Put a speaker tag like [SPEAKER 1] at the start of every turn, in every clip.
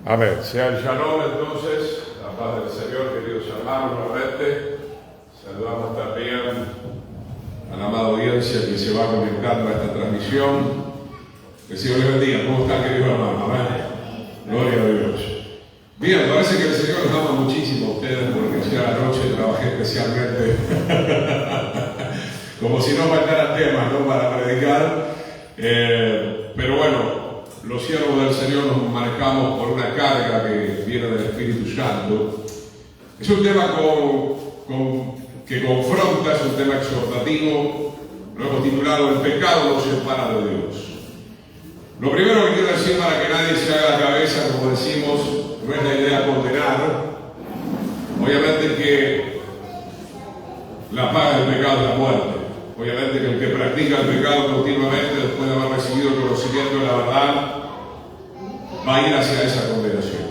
[SPEAKER 1] Amén. Sea el shalom entonces, la paz del Señor, queridos hermanos, nuevamente. Saludamos también a la amada audiencia que se va conectando a esta transmisión. Que el Señor les bendiga. ¿Cómo están, queridos hermanos? Amén. Gloria a Dios. Bien, parece que el Señor les ama muchísimo a ustedes porque ayer a la noche trabajé especialmente como si no faltaran temas, ¿no?, para predicar. Pero bueno, los siervos del Señor nos marcamos por una carga que viene del Espíritu Santo. Es un tema que confronta, es un tema exhortativo. Lo hemos titulado "El pecado nos separa de Dios". Lo primero que quiero decir, para que nadie se haga la cabeza, como decimos, no es la idea condenar. Obviamente que la paga del pecado es la muerte. Obviamente que el que practica el pecado continuamente, después de haber recibido el conocimiento de la verdad, va a ir hacia esa condenación.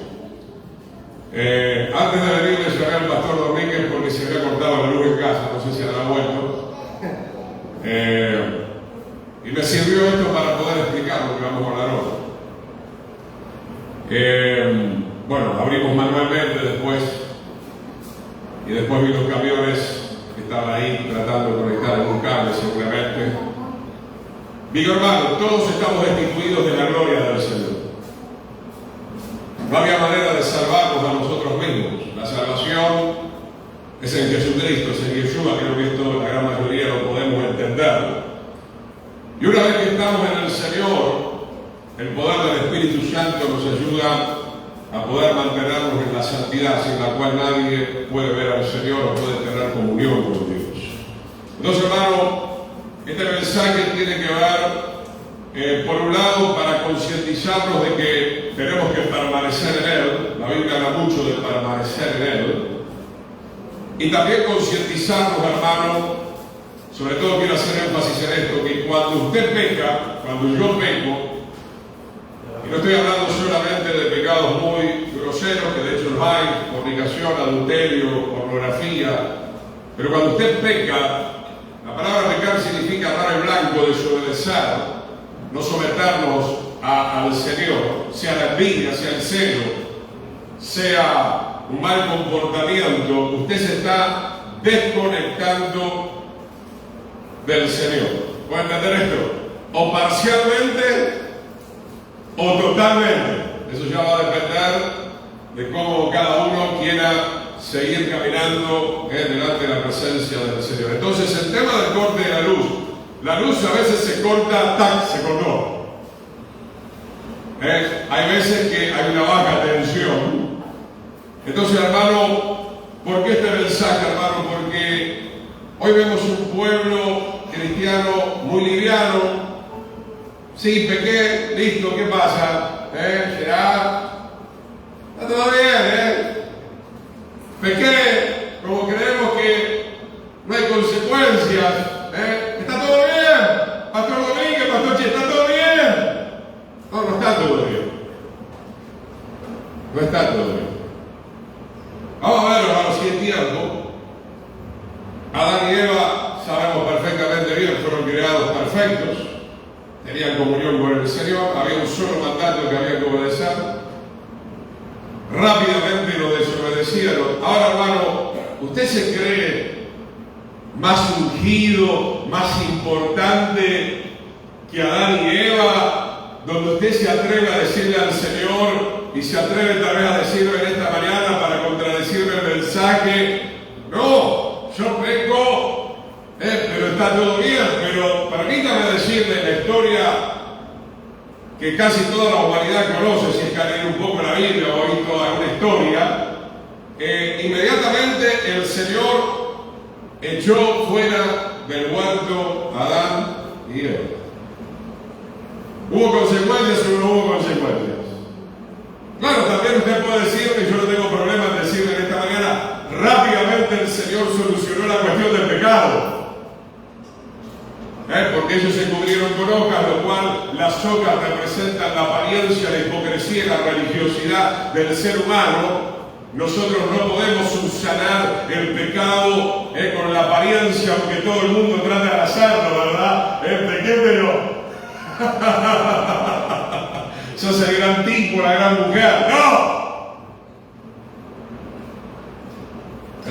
[SPEAKER 1] Antes de venir le llamé al pastor Domínguez porque se había cortado la luz en casa, no sé si habrá vuelto. Y me sirvió esto para poder explicar lo que vamos a hablar hoy. Bueno, abrimos manualmente después, y después vi los camiones que estaban ahí tratando de conectar algún cable seguramente. Digo, hermano, todos estamos destituidos de la gloria del Señor. No había manera de salvarnos a nosotros mismos. La salvación es en Jesucristo, es en Yeshua. Creo que esto la gran mayoría lo podemos entender. Y una vez que estamos en el Señor, el poder del Espíritu Santo nos ayuda a poder mantenernos en la santidad, sin la cual nadie puede ver al Señor o puede tener comunión con Dios. Entonces, hermano, este mensaje tiene que ver, por un lado, para concientizarnos de que tenemos que permanecer en Él. La Biblia habla mucho de permanecer en Él. Y también concientizarnos, hermano, sobre todo quiero hacer énfasis en esto, que cuando usted peca, cuando yo peco, y no estoy hablando solamente de pecados muy groseros, que de hecho los hay, fornicación, adulterio, pornografía, pero cuando usted peca, la palabra pecar significa dar el blanco, desobedecer, no someternos al Señor, sea la envidia, sea el celo, sea un mal comportamiento. Usted se está desconectando del Señor. ¿Puede entender esto? O parcialmente o totalmente. Eso ya va a depender de cómo cada uno quiera seguir caminando delante de la presencia del Señor. Entonces, el tema del corte de la luz a veces se corta, ¡tac!, se cortó. Hay veces que hay una baja tensión. Entonces, hermano, ¿por qué este mensaje, hermano? Porque hoy vemos un pueblo cristiano muy liviano. Sí, pequé, listo, ¿qué pasa? ¿Será? Está todo bien, Pequé, como creemos que no hay consecuencias, Está todo bien, Pastor Domínguez, Pastor Che, ¿está todo bien? No, no está todo bien. No está todo bien. Vamos a ver, hermanos, si es tiempo. Adán y Eva, sabemos perfectamente bien, fueron creados perfectos. Tenían comunión con el Señor, había un solo mandato que había que obedecer. Rápidamente lo desobedecieron. Ahora, hermano, ¿usted se cree más ungido, más importante que Adán y Eva, donde usted se atreve a decirle al Señor y se atreve tal vez a decirlo en esta mañana para contradecirme el mensaje? No, yo peco, pero está todo bien. Pero permítame decirle la historia que casi toda la humanidad conoce, si es que ha leído un poco la Biblia o ha visto alguna historia. Inmediatamente el Señor echó fuera del huerto a Adán y Eva. ¿Hubo consecuencias o no hubo consecuencias? Claro, también usted puede decirme, y yo no tengo problema en decirle en esta mañana, rápidamente el Señor solucionó la cuestión del pecado. Porque ellos se cubrieron con hojas, lo cual las hojas representan la apariencia, la hipocresía y la religiosidad del ser humano. Nosotros no podemos subsanar el pecado con la apariencia, aunque todo el mundo trata de hacerlo, ¿verdad? Pequé, pero sos el gran tipo, la gran mujer. ¡No!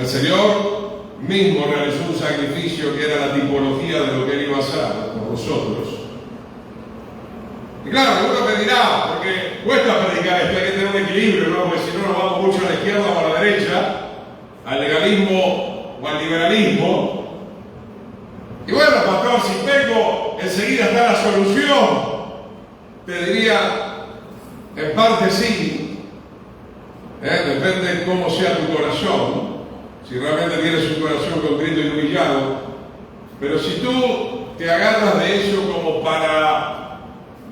[SPEAKER 1] El Señor mismo realizó un sacrificio que era la tipología de lo que Él iba a hacer por nosotros. Y claro, alguno me dirá, porque cuesta predicar esto, hay que tener un equilibrio, ¿no? Porque si no nos vamos mucho a la izquierda o a la derecha, al legalismo o al liberalismo. Y bueno, pastor, si peco, enseguida está la solución. Te diría, en parte sí, depende de cómo sea tu corazón, si realmente tienes un corazón contrito y humillado, pero si tú te agarras de eso como para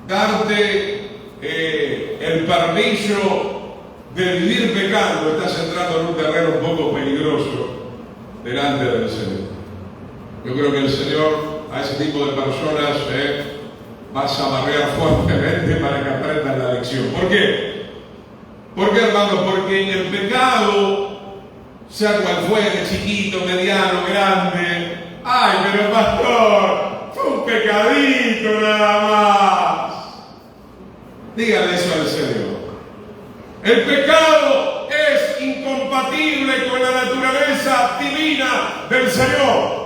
[SPEAKER 1] darte el permiso de vivir pecando, estás entrando en un terreno un poco peligroso delante del Señor. Yo creo que el Señor a ese tipo de personas va a zamarrear fuertemente para que aprendan la lección. ¿Por qué? ¿Por qué, hermano? Porque el pecado, sea cual fuere, chiquito, mediano, grande, ¡ay, pero pastor! Fue un pecadito nada más. Dígale eso al Señor. El pecado es incompatible con la naturaleza divina del Señor.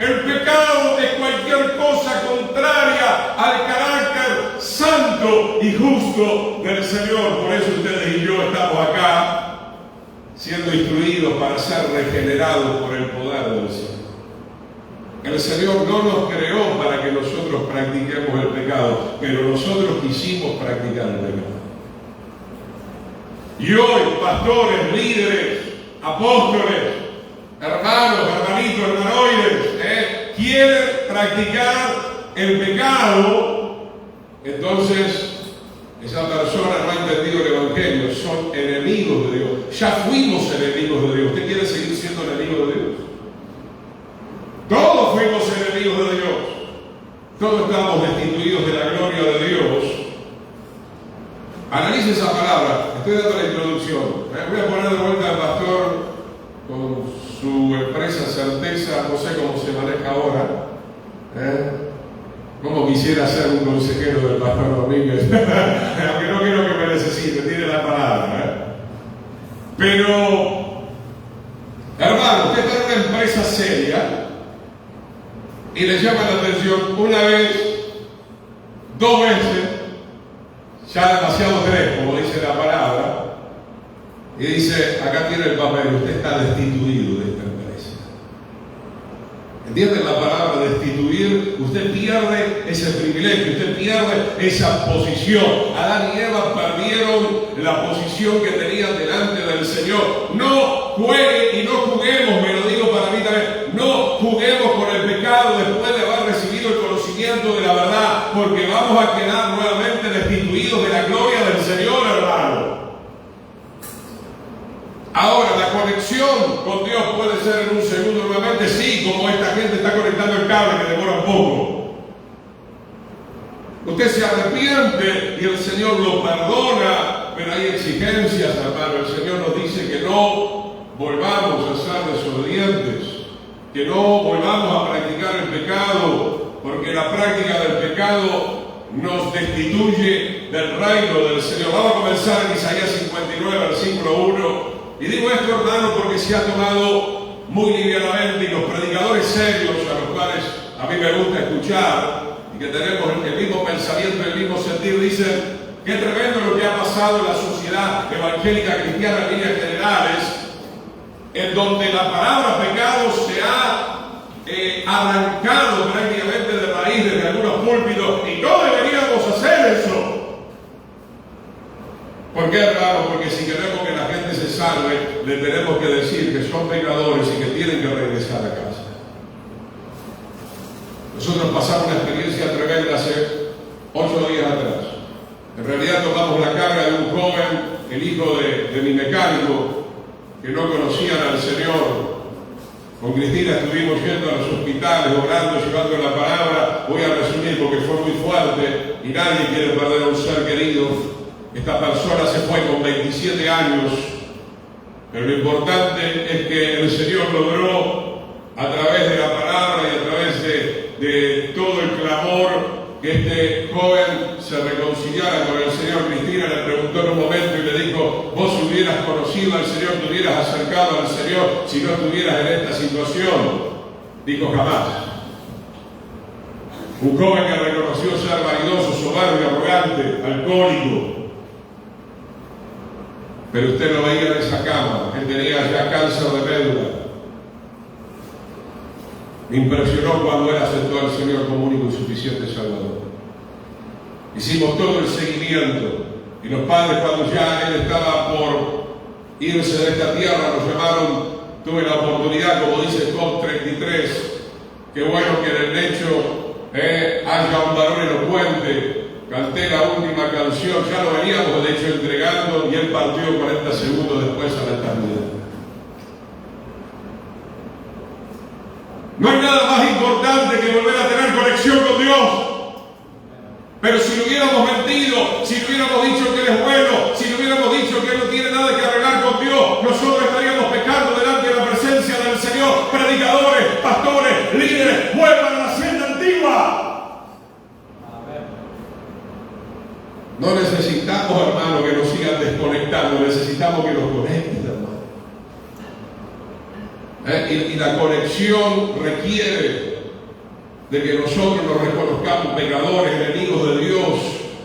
[SPEAKER 1] El pecado es cualquier cosa contraria al carácter santo y justo del Señor. Por eso ustedes y yo estamos acá siendo instruidos para ser regenerados por el poder del Señor. El Señor no nos creó para que nosotros practiquemos el pecado, pero nosotros quisimos practicar el pecado. Y hoy, pastores, líderes, apóstoles, hermanos, hermanitos, hermanoides, quieren practicar el pecado, entonces esa persona no ha entendido el Evangelio, son enemigos de Dios. Ya fuimos enemigos de Dios. ¿Usted quiere seguir siendo enemigo de Dios? Todos fuimos enemigos de Dios. Todos estamos destituidos de la gloria de Dios. Analice esa palabra. Estoy dando la introducción. Voy a poner de vuelta al pastor con su expresa certeza, no sé cómo se maneja ahora. Como quisiera ser un consejero del pastor Domínguez, aunque no quiero que me necesite, tiene la palabra. Pero, hermano, usted está en una empresa seria y le llama la atención una vez, 2 veces, ya demasiado 3, como dice la palabra, y dice, acá tiene el papel, usted está destituido de esta empresa. ¿Entienden la palabra destituir? Usted pierde ese privilegio, usted pierde esa posición. Adán y Eva perdieron la posición que tenían delante del Señor. No juegue y no juguemos, me lo digo para mí también, no juguemos con el pecado después de haber recibido el conocimiento de la verdad, porque vamos a quedar nuevamente destituidos de la gloria del Señor, hermano. Ahora, la conexión con Dios puede ser en un segundo nuevamente, sí, como esta gente está conectando el cable que demora un poco. Usted se arrepiente y el Señor lo perdona, pero hay exigencias, hermano. El Señor nos dice que no volvamos a ser desobedientes, que no volvamos a practicar el pecado, porque la práctica del pecado nos destituye del reino del Señor. Vamos a comenzar en Isaías 59, versículo 1. Y digo esto, hermano, porque se ha tomado muy livianamente, y los predicadores serios, a los cuales a mí me gusta escuchar, y que tenemos el mismo pensamiento, el mismo sentir, dicen, qué tremendo lo que ha pasado en la sociedad evangélica cristiana en líneas generales, en donde la palabra pecado se ha arrancado prácticamente de raíz desde algunos púlpitos, y no deberíamos hacer eso. ¿Por qué, hermano? Porque si queremos que la gente se salve, le tenemos que decir que son pecadores y que tienen que regresar a casa. Nosotros pasamos una experiencia tremenda hace 8 días atrás. En realidad tomamos la carga de un joven, el hijo de mi mecánico, que no conocían al Señor. Con Cristina estuvimos yendo a los hospitales, orando, llevando la palabra. Voy a resumir porque fue muy fuerte y nadie quiere perder a un ser querido. Esta persona se fue con 27 años, pero lo importante es que el Señor logró, a través de la palabra y a través de todo el clamor, que este joven se reconciliara con el Señor. Cristina le preguntó en un momento y le dijo, vos hubieras conocido conocido al Señor, te hubieras acercado al Señor si no estuvieras en esta situación. Dijo: jamás. Un joven que reconoció ser vanidoso, soberbio, arrogante, alcohólico. Pero usted lo veía en esa cama, él tenía ya cáncer de médula. Me impresionó cuando él aceptó al Señor como único y suficiente Salvador. Hicimos todo el seguimiento, y los padres, cuando ya él estaba por irse de esta tierra, nos llamaron. Tuve la oportunidad, como dice Job 33, qué bueno que en el lecho haya un varón elocuente. Canté la última canción, ya lo veníamos de hecho entregando, y él partió 40 segundos después a la eternidad. No hay nada más importante que volver a tener conexión con Dios. Pero si le hubiéramos mentido, si le hubiéramos dicho que Él es bueno, si le hubiéramos dicho que Él no tiene nada que arreglar con Dios, nosotros estaríamos pecando delante de la presencia del Señor. Predicadores, pastores, líderes, vuelvan a la senda antigua. No necesitamos, hermano, que nos sigan desconectando, necesitamos que nos conecten, hermano. Y la conexión requiere de que nosotros nos reconozcamos pecadores, enemigos de Dios,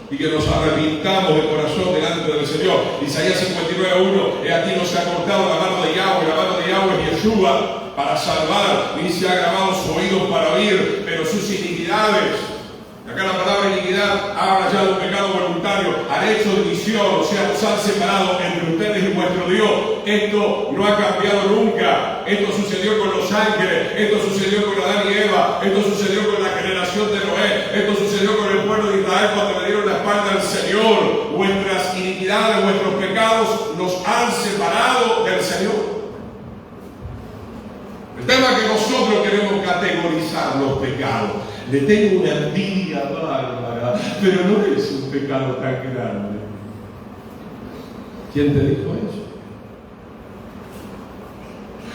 [SPEAKER 1] y que nos arrepintamos de corazón delante del Señor. Isaías 59:1: he aquí nos ha cortado la mano de Yahweh es Yeshua para salvar, y se ha grabado su oído para oír, pero sus iniquidades. Acá la palabra iniquidad habla ya de un pecado voluntario, han hecho división, o sea, nos han separado entre ustedes y vuestro Dios. Esto no ha cambiado nunca. Esto sucedió con los ángeles, esto sucedió con Adán y Eva, esto sucedió con la generación de Noé, esto sucedió con el pueblo de Israel cuando le dieron la espalda al Señor. Vuestras iniquidades, vuestros pecados nos han separado del Señor. El tema es que nosotros queremos categorizar los pecados. Le tengo una envidia bárbara, pero no es un pecado tan grande. ¿Quién te dijo eso?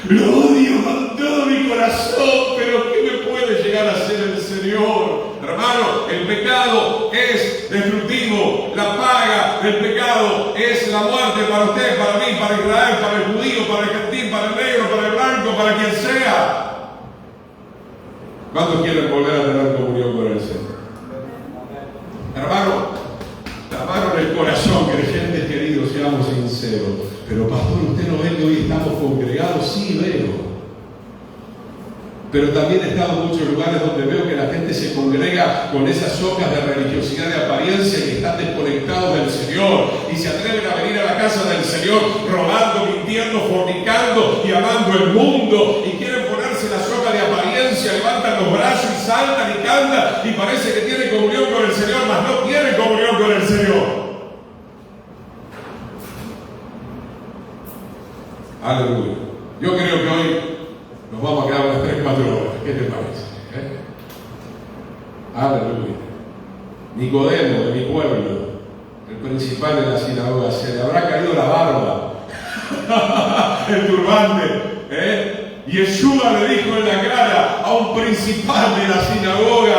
[SPEAKER 1] Lo odio con todo mi corazón, pero ¿qué me puede llegar a hacer el Señor? Hermano, el pecado es destructivo. La paga del pecado es la muerte para usted, para mí, para Israel, para el judío, para el gentil, para el negro, para el blanco, para quien sea. ¿Cuántos quieren volver a tener comunión con el Señor? Hermano, la mano en el corazón, creyentes queridos, seamos sinceros. Pero pastor, ¿usted no ve que hoy estamos congregados? Sí, veo. Pero también he estado en muchos lugares donde veo que la gente se congrega con esas hojas de religiosidad de apariencia, que están desconectados del Señor y se atreven a venir a la casa del Señor robando, mintiendo, fornicando y amando el mundo, y quieren ponerse las hojas de apariencia, levantan los brazos y saltan y cantan y parece que tienen comunión con el Señor, mas no tienen comunión con el Señor. Aleluya. Yo creo que hoy nos vamos a quedar unas 3-4 horas. ¿Qué te parece? Aleluya. Nicodemo, de mi pueblo, el principal de la sinagoga, se le habrá caído la barba, el turbante. Y Yeshua le dijo en la cara a un principal de la sinagoga: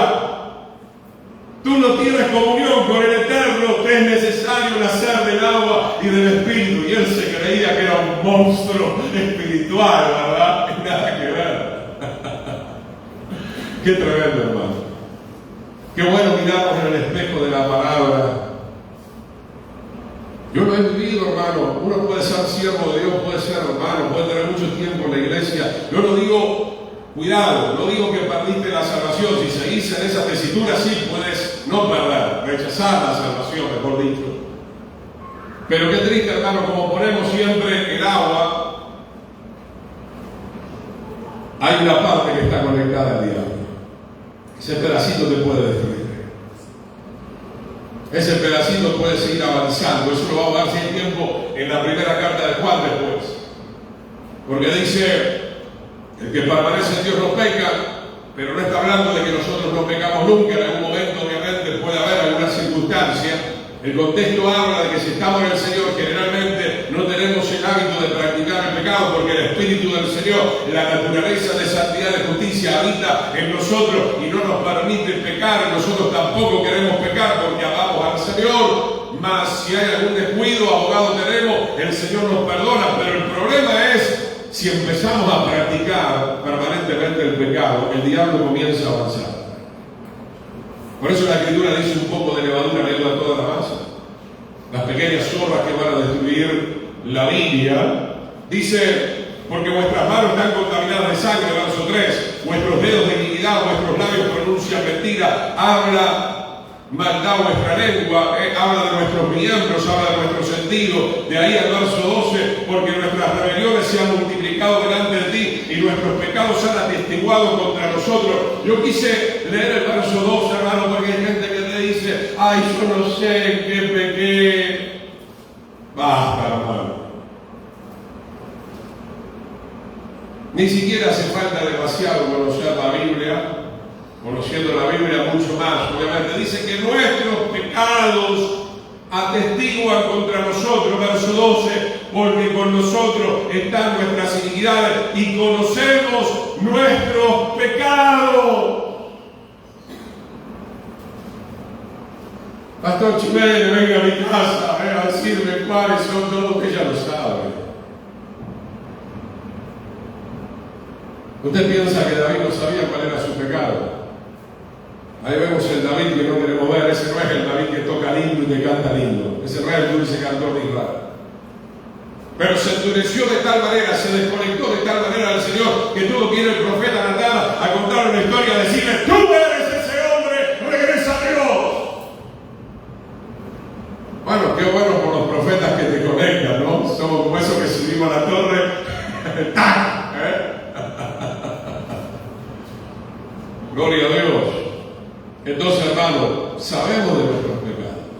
[SPEAKER 1] tú no tienes comunión con el Eterno, te es necesario nacer del agua y del Espíritu. Y él se creía que era un monstruo espiritual, ¿verdad? Nada que ver. Qué tremendo, hermano. Qué bueno mirarnos en el espejo de la palabra. Yo lo he vivido, hermano. Uno puede ser siervo de Dios, puede ser hermano, puede tener mucho tiempo en la iglesia. Yo no digo, cuidado, no digo que perdiste la salvación. Si seguís en esa tesitura, sí puedes no perder, rechazar la salvación, mejor dicho. Pero qué triste, hermano, como ponemos siempre el agua, hay una parte que está conectada al diablo. Ese pedacito te puede destruir. Ese pedacito puede seguir avanzando. Eso lo vamos a ver si hay tiempo en la primera carta de Juan después. Porque dice: el que permanece en Dios no peca, pero no está hablando de que nosotros no pecamos nunca. En algún momento, obviamente, puede haber alguna circunstancia. El contexto habla de que si estamos en el Señor, generalmente no tenemos el hábito de practicar el pecado, porque el Espíritu del Señor, la naturaleza de santidad y de justicia, habita en nosotros y no nos permite pecar. Nosotros tampoco queremos pecar porque amamos al Señor. Mas si hay algún descuido, abogado tenemos, el el Señor nos perdona, pero el problema es si empezamos a practicar permanentemente el pecado, el diablo comienza a avanzar. Por eso la Escritura dice: un poco de levadura leuda toda la masa. Las pequeñas zorras que van a destruir la viña. Dice: porque vuestras manos están contaminadas de sangre, verso 3, vuestros dedos de iniquidad, vuestros labios pronuncian mentira, habla maldad vuestra lengua, habla de nuestros miembros, habla de nuestros sentidos. De ahí al verso 12, porque nuestras rebeliones se han multiplicado delante de ti y nuestros pecados han atestiguado contra nosotros. Yo quise leer el verso 12, hermano, porque hay gente que te dice: ay, yo no sé qué pequé. Basta, hermano. Ni siquiera hace falta demasiado conocer la Biblia, conociendo la Biblia mucho más. Obviamente dice que nuestros pecados atestiguan contra nosotros, verso 12, porque con nosotros están nuestras iniquidades y conocemos nuestros pecados. Pastor Chimene, venga a mi casa a decirme cuáles son todos, que ya lo sabe. ¿Usted piensa que David no sabía cuál era su pecado? Ahí vemos el David que no queremos ver. Ese no es el David que toca lindo y que canta lindo. Ese no es el dulce cantor de Israel. Pero se endureció de tal manera, se desconectó de tal manera del Señor, que tuvo que ir el profeta Natán a contar una historia, a decirle: tú eres ese hombre, regresa a Dios. Bueno, qué bueno por los profetas que te conectan, ¿no? Somos como esos que subimos a la torre. ¡Tac! Gloria a Dios. Entonces, hermano, sabemos de nuestros pecados.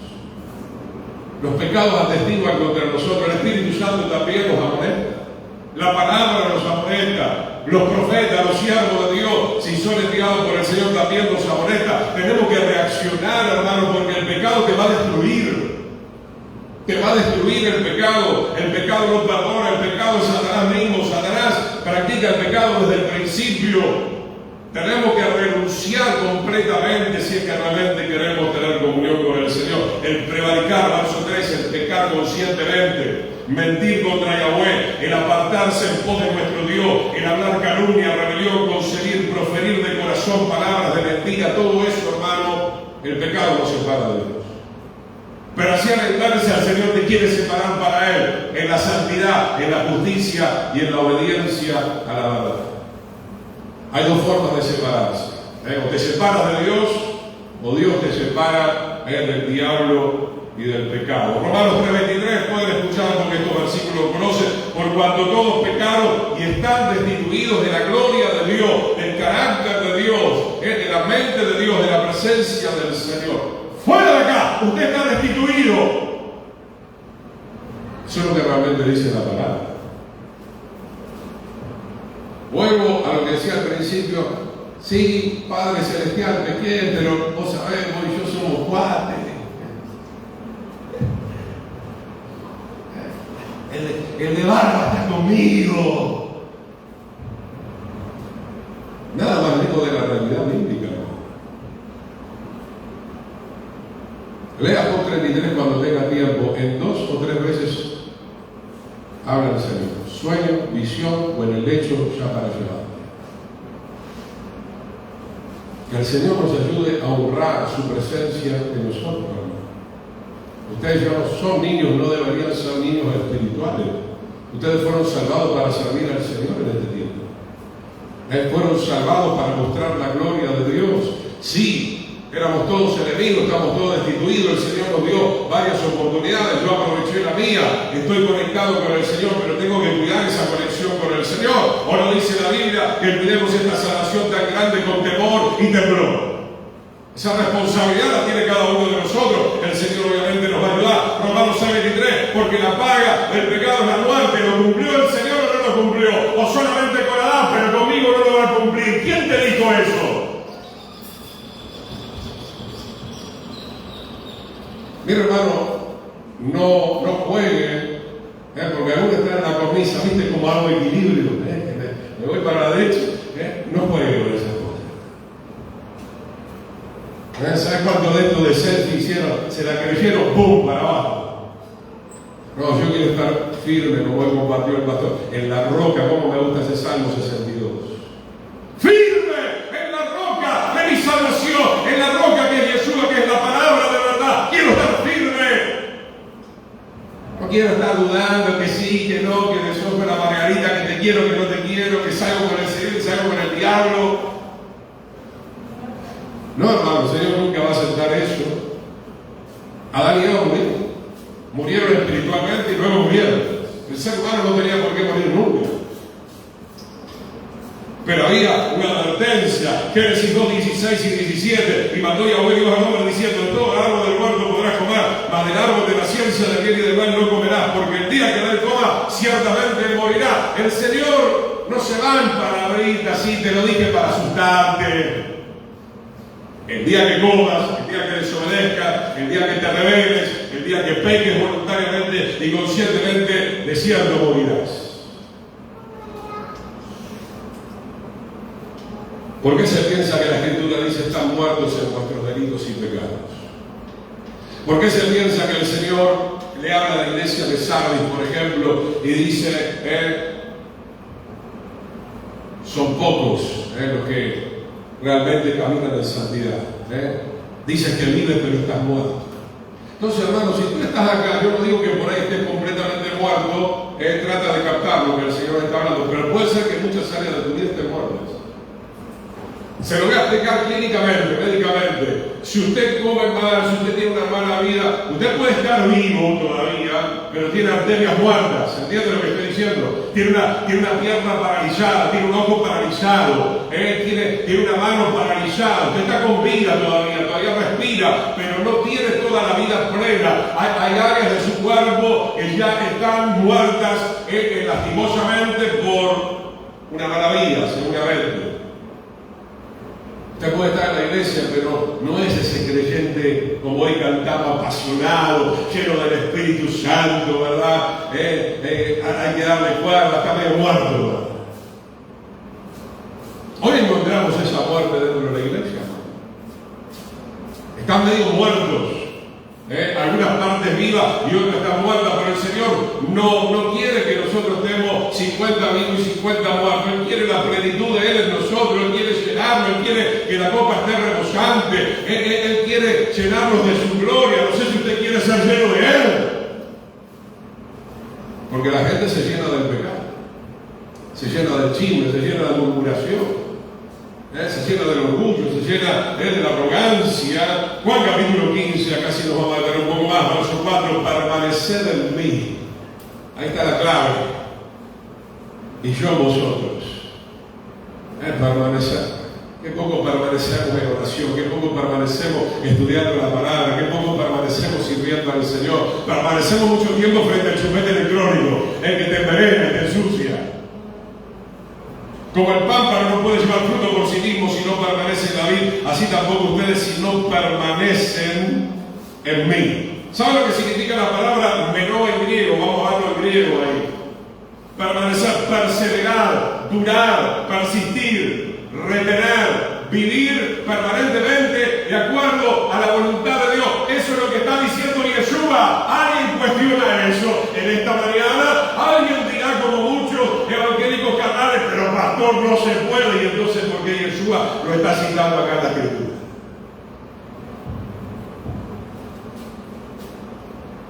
[SPEAKER 1] Los pecados atestiguan contra nosotros. El Espíritu Santo también nos amonesta. La palabra nos amonesta. Los profetas, los siervos de Dios, si son enviados por el Señor, también nos amonesta. Tenemos que reaccionar, hermano, porque el pecado te va a destruir. Te va a destruir el pecado. El pecado no perdona. El pecado es Satanás mismo. Satanás practica el pecado desde el principio. Tenemos que renunciar completamente si es que realmente queremos tener comunión con el Señor. El prevaricar, verso 3, el pecar conscientemente, mentir contra Yahweh, el apartarse en pos de nuestro Dios, el hablar calumnia, rebelión, conseguir, proferir de corazón palabras de mentira, todo eso, hermano, el pecado nos separa de Dios. Pero así al entrarse al Señor te quiere separar para Él, en la santidad, en la justicia y en la obediencia a la verdad. Hay dos formas de separarse. O te separas de Dios, o Dios te separa del diablo y del pecado. Romanos 3:23, pueden escuchar porque estos versículos lo conocen. Por cuanto todos pecaron y están destituidos de la gloria de Dios, del carácter de Dios, de la mente de Dios, de la presencia del Señor. ¡Fuera de acá! Usted está destituido. Eso es lo que realmente dice la palabra. Vuelvo a lo que decía al principio. Sí, Padre Celestial me quiere, pero vos sabés, vos y yo somos cuates. El de barba está conmigo. Nada más lejos de la realidad bíblica. Lea Job 33 cuando tenga tiempo. En 2 o 3 veces habla el Señor. Sueño, visión o en el lecho ya para llevar. Que el Señor nos ayude a honrar su presencia en nosotros, hermano. Ustedes ya no son niños, no deberían ser niños espirituales. Ustedes fueron salvados para servir al Señor en este tiempo. Fueron salvados para mostrar la gloria de Dios. Sí, éramos todos enemigos, estamos todos destituidos. El Señor nos dio varias oportunidades. Yo aproveché la mía. Estoy conectado con el Señor, pero tengo que cuidar esa conexión con el Señor. O no dice la Biblia que cuidemos esta salvación tan grande con temor y temblor. Esa responsabilidad la tiene cada uno de nosotros. El Señor obviamente nos va a ayudar. Romanos 6:23, porque la paga del pecado es la muerte. ¿Lo cumplió el Señor o no lo cumplió? O solamente con Adán, pero conmigo no lo va a cumplir. ¿Quién te dijo eso? Mira, hermano, no juegue, porque algunos están en la cornisa, viste, como hago equilibrio, me voy para la derecha, no juegue con esas cosas. ¿Sabes cuánto de esto de selfie hicieron? Se la creyeron, ¡pum!, para abajo. No, yo quiero estar firme, como hoy compartió el pastor, en la roca. Como me gusta ese Salmo 62. Firme en la roca de mi salvación, en la roca que es Yeshua, que es la palabra de verdad. Quiero estar firme. No quiero estar dudando que sí, que no, que le soplo la margarita, que te quiero, que no te quiero, que salgo con el Señor, que salgo con el diablo. No, hermano, el Señor nunca va a aceptar eso. Adán y Eva murieron espiritualmente y luego murieron. El ser humano no tenía por qué morir nunca. Pero había una advertencia, Génesis 2, 16 y 17, y mandó Yahweh Dios al hombre diciendo: de todo árbol del huerto podrás comer, mas del árbol de la ciencia del bien y del mal no comerás, porque el día que de él coma, ciertamente morirá. El Señor no se va en palabritas, así te lo dije para asustarte. El día que comas, el día que desobedezcas, el día que te rebeles, el día que peques voluntariamente y conscientemente, de cierto morirás. ¿Por qué se piensa que la Escritura dice: están muertos en vuestros delitos y pecados? ¿Por qué se piensa que el Señor le habla a la iglesia de Sardis, por ejemplo, y dice: son pocos los que realmente caminan en santidad? Dices que vives pero estás muerto. Entonces, hermano, si tú estás acá, yo no digo que por ahí estés completamente muerto, trata de captar lo que el Señor está hablando, pero puede ser que muchas áreas de tu vida estén muertas. Se lo voy a explicar clínicamente, médicamente. Si usted come mal, si usted tiene una mala vida, usted puede estar vivo todavía, pero tiene arterias muertas. ¿Entiende lo que estoy diciendo? Tiene una pierna paralizada, tiene un ojo paralizado, tiene una mano paralizada. Usted está con vida todavía respira, pero no tiene toda la vida plena. Hay áreas de su cuerpo que ya están muertas lastimosamente por una mala vida, seguramente. Usted puede estar en la iglesia, pero no es ese creyente, como hoy cantaba, apasionado, lleno del Espíritu Santo, ¿verdad? Hay que darle cuerda, está medio muerto, ¿verdad? Hoy encontramos esa muerte dentro de la iglesia. Están medio muertos. Algunas partes vivas y otras están muertas, pero el Señor no quiere que nosotros demos 50 vivos y 50 muertos. Él quiere la plenitud de Él en nosotros, Él quiere llenarnos, Él quiere que la copa esté rebosante, Él quiere llenarnos de su gloria. No sé si usted quiere ser lleno de Él, porque la gente se llena del pecado, se llena del chisme, se llena de la murmuración, se llena del orgullo, se llena de la arrogancia. Juan capítulo 15, acá sí nos vamos a detener un poco más, verso 4: permaneced en mí. Ahí está la clave. Y yo en vosotros. Permanecer. Qué poco permanecemos en oración, qué poco permanecemos estudiando la palabra, qué poco permanecemos sirviendo al Señor. Permanecemos mucho tiempo frente al chupete electrónico, el que te envenena y te ensucia. Como el pámpano no puede llevar fruto por sí mismo si no permanece en la vid, así tampoco ustedes si no permanecen en mí. ¿Saben lo que significa la palabra menó en griego? Vamos a verlo en griego ahí. Permanecer, perseverar, durar, persistir, retener, vivir permanentemente de acuerdo a la voluntad de Dios. Eso es lo que está diciendo Yeshua. ¿Alguien cuestiona eso en esta mañana? ¿Alguien dirá, como muchos evangélicos carnales, pero pastor, no se puede? Y entonces, ¿por qué Yeshua lo está citando acá en la Escritura?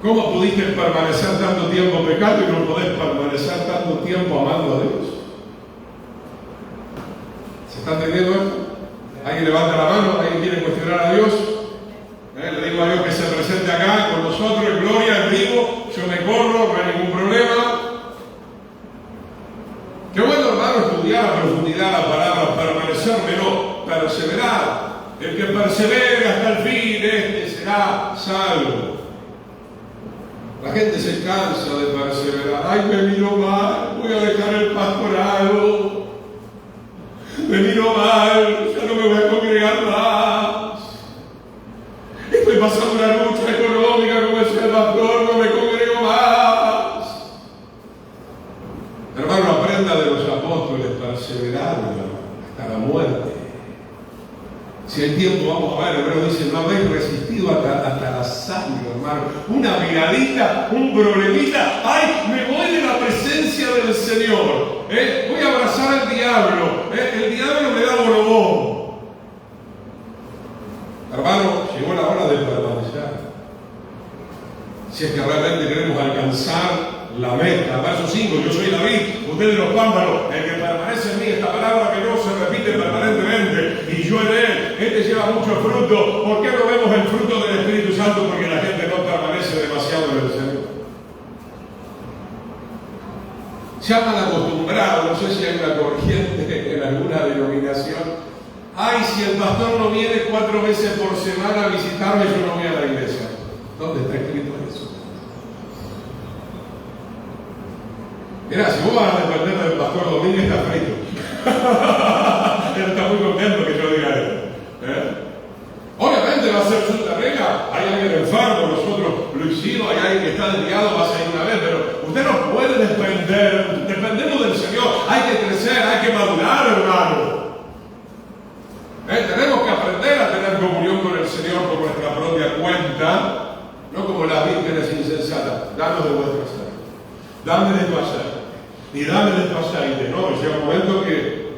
[SPEAKER 1] ¿Cómo pudiste permanecer tanto tiempo pecando y no podés permanecer tanto tiempo amando a Dios? ¿Se está entendiendo esto? ¿Alguien levanta la mano? ¿Alguien quiere cuestionar a Dios? Le digo a Dios que se presente acá con nosotros en gloria, en vivo. Yo me corro, no hay ningún problema. Qué bueno, hermano, estudiar a profundidad la palabra, permanecer, pero perseverar. El que persevere hasta el fin, este será salvo. La gente se cansa de perseverar. Ay, me miro mal, voy a dejar el pastorado. Me miro mal, ya no me voy a congregar más. Estoy pasando una lucha económica, como decía el pastor, no me congrego más. Hermano, aprenda de los apóstoles, perseverar hasta la muerte. Si hay tiempo, vamos a ver, el Hebreo dice, no habéis resistido hasta la sangre, hermano. Una miradita, un problemita. ¡Ay, me voy de la presencia del Señor! Voy a abrazar al diablo. El diablo me da borobón. Hermano, llegó la hora de permanecer. Si es que realmente queremos alcanzar la meta. Verso 5, yo soy la vid, ustedes los pámpanos, el que permanece en mí, esta palabra que no se repite permanentemente, y yo en él, este lleva mucho fruto. ¿Por qué no vemos el fruto del Espíritu Santo? Porque la gente no permanece demasiado en el Señor. Se han acostumbrado, no sé si hay una corriente en alguna denominación. Ay, si el pastor no viene 4 veces por semana a visitarme, yo no voy a la iglesia. ¿Dónde está escrito eso? Mira, si vos vas a depender del pastor Domínguez, está frito. Él está muy contento que yo diga eso. Obviamente va a ser su tarea. Hay alguien enfermo, nosotros lo hicimos, hay alguien que está desviado, va a ser una vez, pero usted no puede depender. Dependemos del Señor. Hay que crecer, hay que madurar, hermano. Tenemos que aprender a tener comunión con el Señor por nuestra propia cuenta, no como las vírgenes insensatas. Danos de vuestro aceite, dame de tu aceite, y dame de tu aceite. No, llega un momento que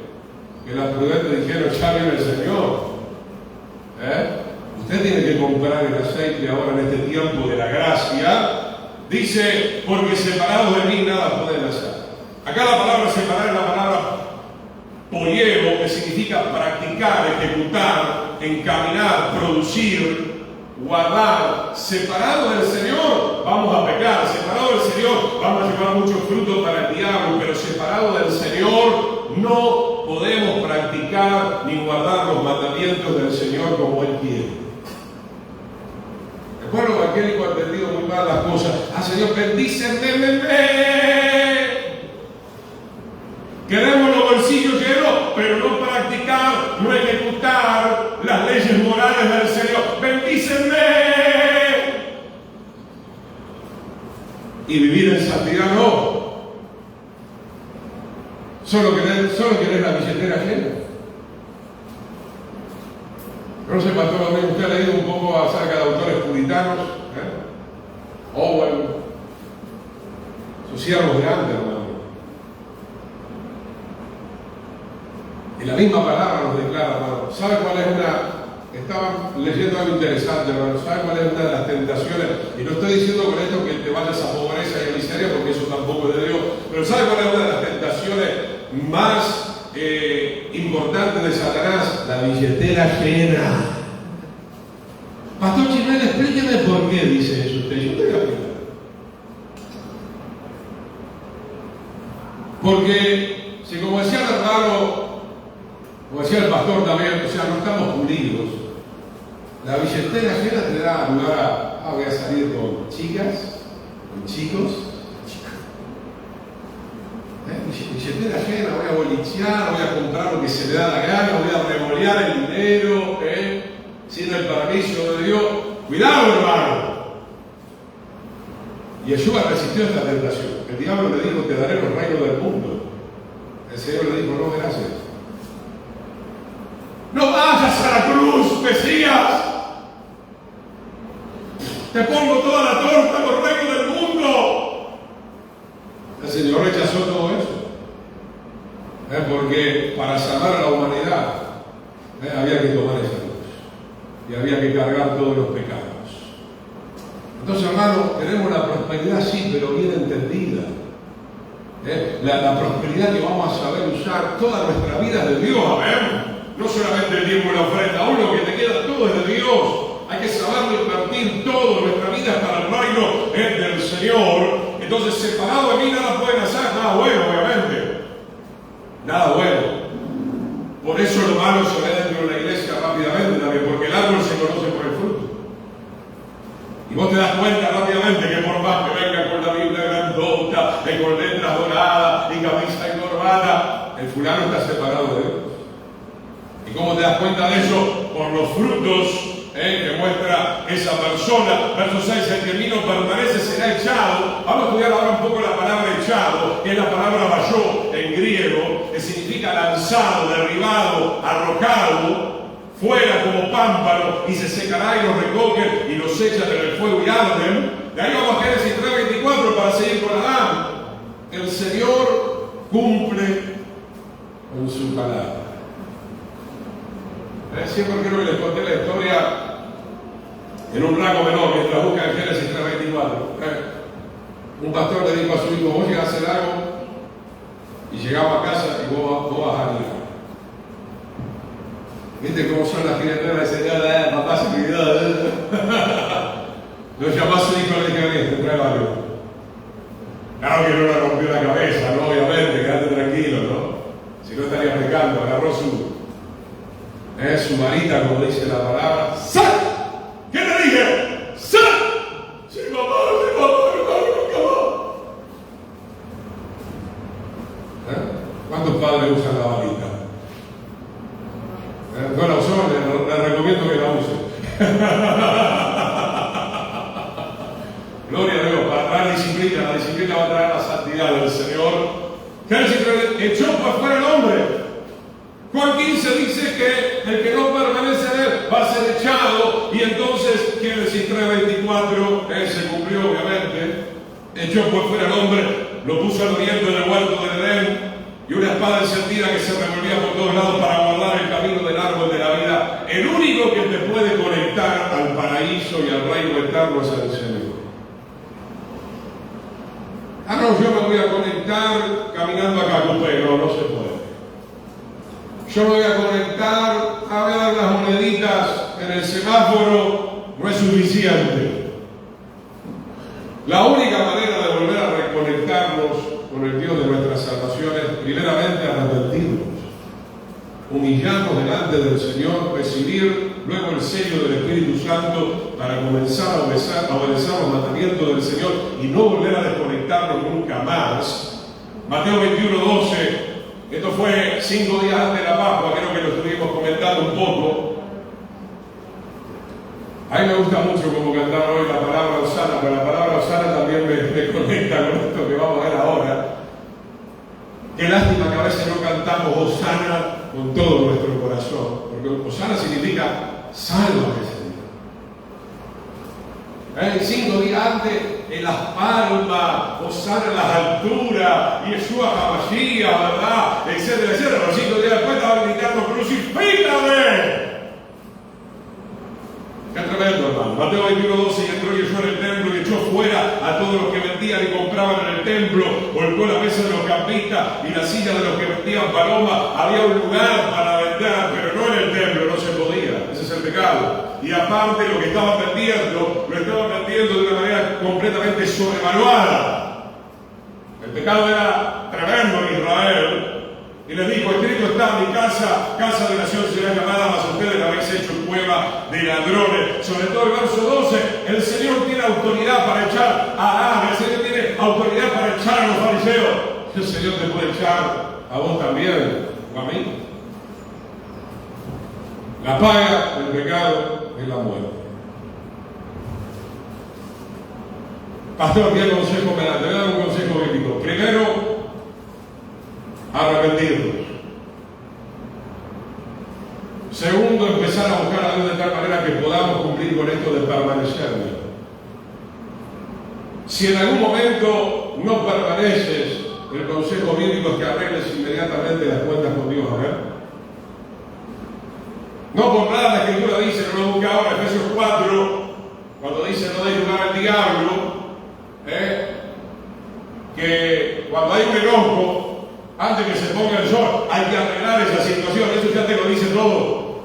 [SPEAKER 1] las prudentes dijeron, ya viene el Señor. Usted tiene que comprar el aceite ahora en este tiempo de la gracia. Dice, porque separados de mí nada pueden hacer. Acá la palabra separar es la palabra poieo, que significa practicar, ejecutar, encaminar, producir, guardar. Separado del Señor vamos a pecar, separado del Señor vamos a llevar mucho fruto para el diablo, pero separado del Señor no podemos practicar ni guardar los mandamientos del Señor como Él quiere. El pueblo evangélico ha entendido muy mal las cosas. Señor, bendíceme. Queremos los bolsillos llenos, pero no practicar, no ejecutar las leyes morales del Señor. Bendícenme. Y vivir en santidad no. Solo querer la billetera llena. No sé, pastor, usted ha leído un poco acerca de autores puritanos. Owen, sus siervos de antes, hermano. Y la misma palabra nos declara, hermano. ¿Sabe cuál es Estaba leyendo algo interesante, hermano. ¿Sabe cuál es una de las tentaciones? Y no estoy diciendo con esto que te vayas a pobreza y a miseria, porque eso tampoco es de Dios. Pero ¿sabe cuál es una de las tentaciones más importantes de Satanás? La billetera llena. Pastor Chimel, explíqueme por qué dice eso usted. Yo te voy a explicar. Porque, si como decía el hermano, como decía el pastor también, o sea, no estamos pulidos. La billetera llena te da lugar voy a salir con chicas, con chicos. Billetera llena, voy a bolichear, voy a comprar lo que se me da la gana, voy a revolear el dinero, sin el permiso de Dios. Cuidado, hermano. Y Yeshua resistió esta tentación. El diablo le dijo, te daré los reinos del mundo. El Señor le dijo, no, gracias. No vayas a la cruz, Mesías. Te pongo toda la torta, los reinos del mundo. El Señor rechazó todo eso. Porque para salvar a la humanidad había que tomar esa cruz. Y había que cargar todos los pecados. Entonces, hermano, tenemos la prosperidad, sí, pero bien entendida. La prosperidad que vamos a saber usar toda nuestra vida de Dios, amén. No solamente el tiempo y la ofrenda, aún lo que te queda todo es de Dios. Hay que saberlo invertir todo, nuestra vida para el reino es del Señor. Entonces, separado de mí nada pueden hacer, nada bueno, obviamente. Nada bueno. Por eso lo malo se ve dentro de la iglesia rápidamente también, porque el árbol se conoce por el fruto. Y vos te das cuenta rápidamente que por más que venga con la Biblia grandota, con letras doradas y camisa y corbata, el fulano está separado de Dios. ¿Y cómo te das cuenta de eso? Por los frutos que muestra esa persona. Verso 6, el que en mí no permanece será echado. Vamos a estudiar ahora un poco la palabra echado, que es la palabra bayó en griego, que significa lanzado, derribado, arrojado fuera como pámpano y se secará y los recogen y los echan en el fuego y arden. De ahí vamos a Génesis 3:24 para seguir con Adán. El Señor cumple con su palabra. Siempre creo que les conté la historia en un rango menor mientras buscan en Génesis 3:24. Un pastor le dijo a su hijo: vos llegás al lago y llegamos a casa y vos vas a ir. ¿Viste cómo son las jineteras de señora? Papá se pidió. Lo llamó a su hijo y le dije: te traigo algo. Claro que no le rompió la cabeza, ¿no? Obviamente, quédate tranquilo, ¿no? Si no estaría pecando. Agarró su varita, como dice la palabra. ¡Sal! ¿Qué te dije? ¡Sal! Sí, mamá, ¿cuántos padres usan la varita? No la usó, le recomiendo que la use. Gloria a Dios, para traer disciplina. La disciplina va a traer la santidad del Señor. Génesis echó por fuera el hombre. Juan 15 dice que el que no permanece en él va a ser echado, y entonces Génesis 3:24 se cumplió, obviamente. Echó por fuera el hombre, lo puso al oriente del huerto del Edén, y una espada encendida que se revolvía por todos lados para guardar el camino del árbol de la vida. El único que te puede conectar al paraíso y al reino eterno es el Señor. Ah, no, yo me voy a conectar caminando a Cacupé. No se puede. Yo me voy a conectar a ver las moneditas en el semáforo, no es suficiente. La única manera de volver a reconectarnos con el Dios de nuestra salvación es primeramente arrepentirnos, humillarnos delante del Señor, recibir luego el sello del Espíritu Santo para comenzar a obedecer los mandamientos del Señor y no volver a desconectarnos nunca más. Mateo 21:12. Esto fue 5 días antes de la Pascua, creo que lo estuvimos comentando un poco. A mí me gusta mucho como cantar hoy la palabra Osana, pero la palabra Osana también me conecta con esto que vamos a ver ahora. Qué lástima que a veces no cantamos Osana con todo nuestro corazón, porque Osana significa sálvame, Señor. 5 días antes, en las palmas, Osana en las alturas, Yeshua HaMashiach, ¿verdad? Etcétera, etcétera. Los 5 días después estaban gritando: ¡crucifícame! Qué tremendo, hermano. Mateo 21:12, y entró Yeshua en el templo y echó fuera a todos los que vendían y compraban en el templo, volcó la mesa de los campistas y la silla de los que vendían palomas. Había un lugar para vender, pero no en el templo, no se podía. Ese es el pecado. Y aparte, lo que estaban vendiendo, lo estaban vendiendo de una manera completamente sobrevaluada. El pecado era tremendo en Israel. Y les dijo: escrito está, mi casa, casa de oración será llamada, mas ustedes la habéis hecho cueva de ladrones. Sobre todo el verso 12, el Señor tiene autoridad para echar a Adán, el Señor tiene autoridad para echar a los fariseos. El Señor te puede echar a vos también, o a mí. La paga del pecado es la muerte. Pastor, ¿qué consejo me da? Te voy a dar un consejo bíblico. Primero, arrepentirnos. Segundo, empezar a buscar a Dios de tal manera que podamos cumplir con esto de permanecer. Si en algún momento no permaneces, el consejo bíblico es que arregles inmediatamente las cuentas con Dios. A ver. No por nada la Escritura dice, no lo busca ahora, Efesios 4, cuando dice no deis lugar al diablo, que cuando hay un enojo, antes que se ponga el sol, hay que arreglar esa situación. Eso ya te lo dice todo.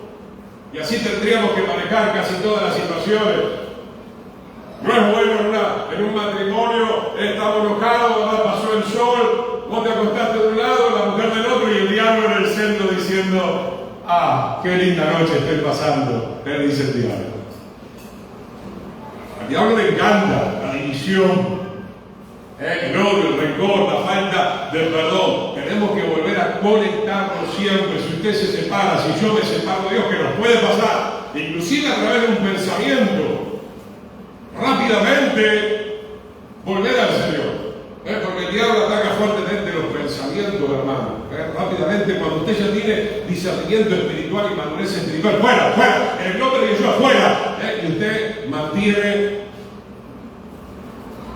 [SPEAKER 1] Y así tendríamos que manejar casi todas las situaciones. No es bueno en un matrimonio, estamos enojados, pasó el sol, vos te acostaste de un lado, la mujer del otro, y el diablo en el centro diciendo: ah, qué linda noche estoy pasando. Él dice el diablo. Al diablo le encanta la división, el odio, el rencor, la falta de perdón. Tenemos que volver a conectarnos siempre. Si usted se separa, si yo me separo de Dios, que nos puede pasar, inclusive a través de un pensamiento, rápidamente volver al Señor. Porque el diablo ataca fuertemente los pensamientos, hermano. Rápidamente, cuando usted ya tiene discernimiento espiritual y madurez espiritual, fuera, fuera, en el nombre de Jesús, fuera. Y usted mantiene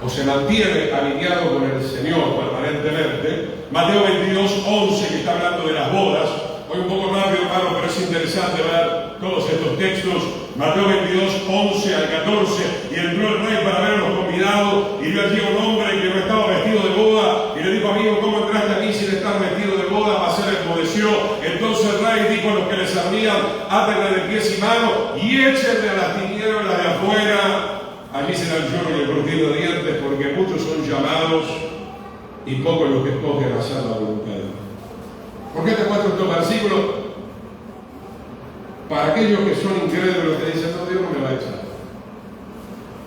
[SPEAKER 1] o se mantiene alineado con el Señor permanentemente. Mateo 22:11, que está hablando de las bodas. Voy un poco rápido, hermano, pero es interesante ver todos estos textos. Mateo 22:11 al 14. Y entró el rey para ver a los convidados, y vio allí un hombre que no estaba vestido de boda, y le dijo: amigo, ¿cómo entraste aquí sin estar vestido de boda? Mas él enmudeció. Entonces el rey dijo a los que le servían: átenle de pies y manos y échenle a las tinieblas de afuera. Allí será el lloro y el crujir de dientes, porque muchos son llamados y pocos los que escogen hacer la voluntad de Dios. ¿Por qué te muestro estos versículos? Para aquellos que son incrédulos, que dicen: no, Dios no me va a echar.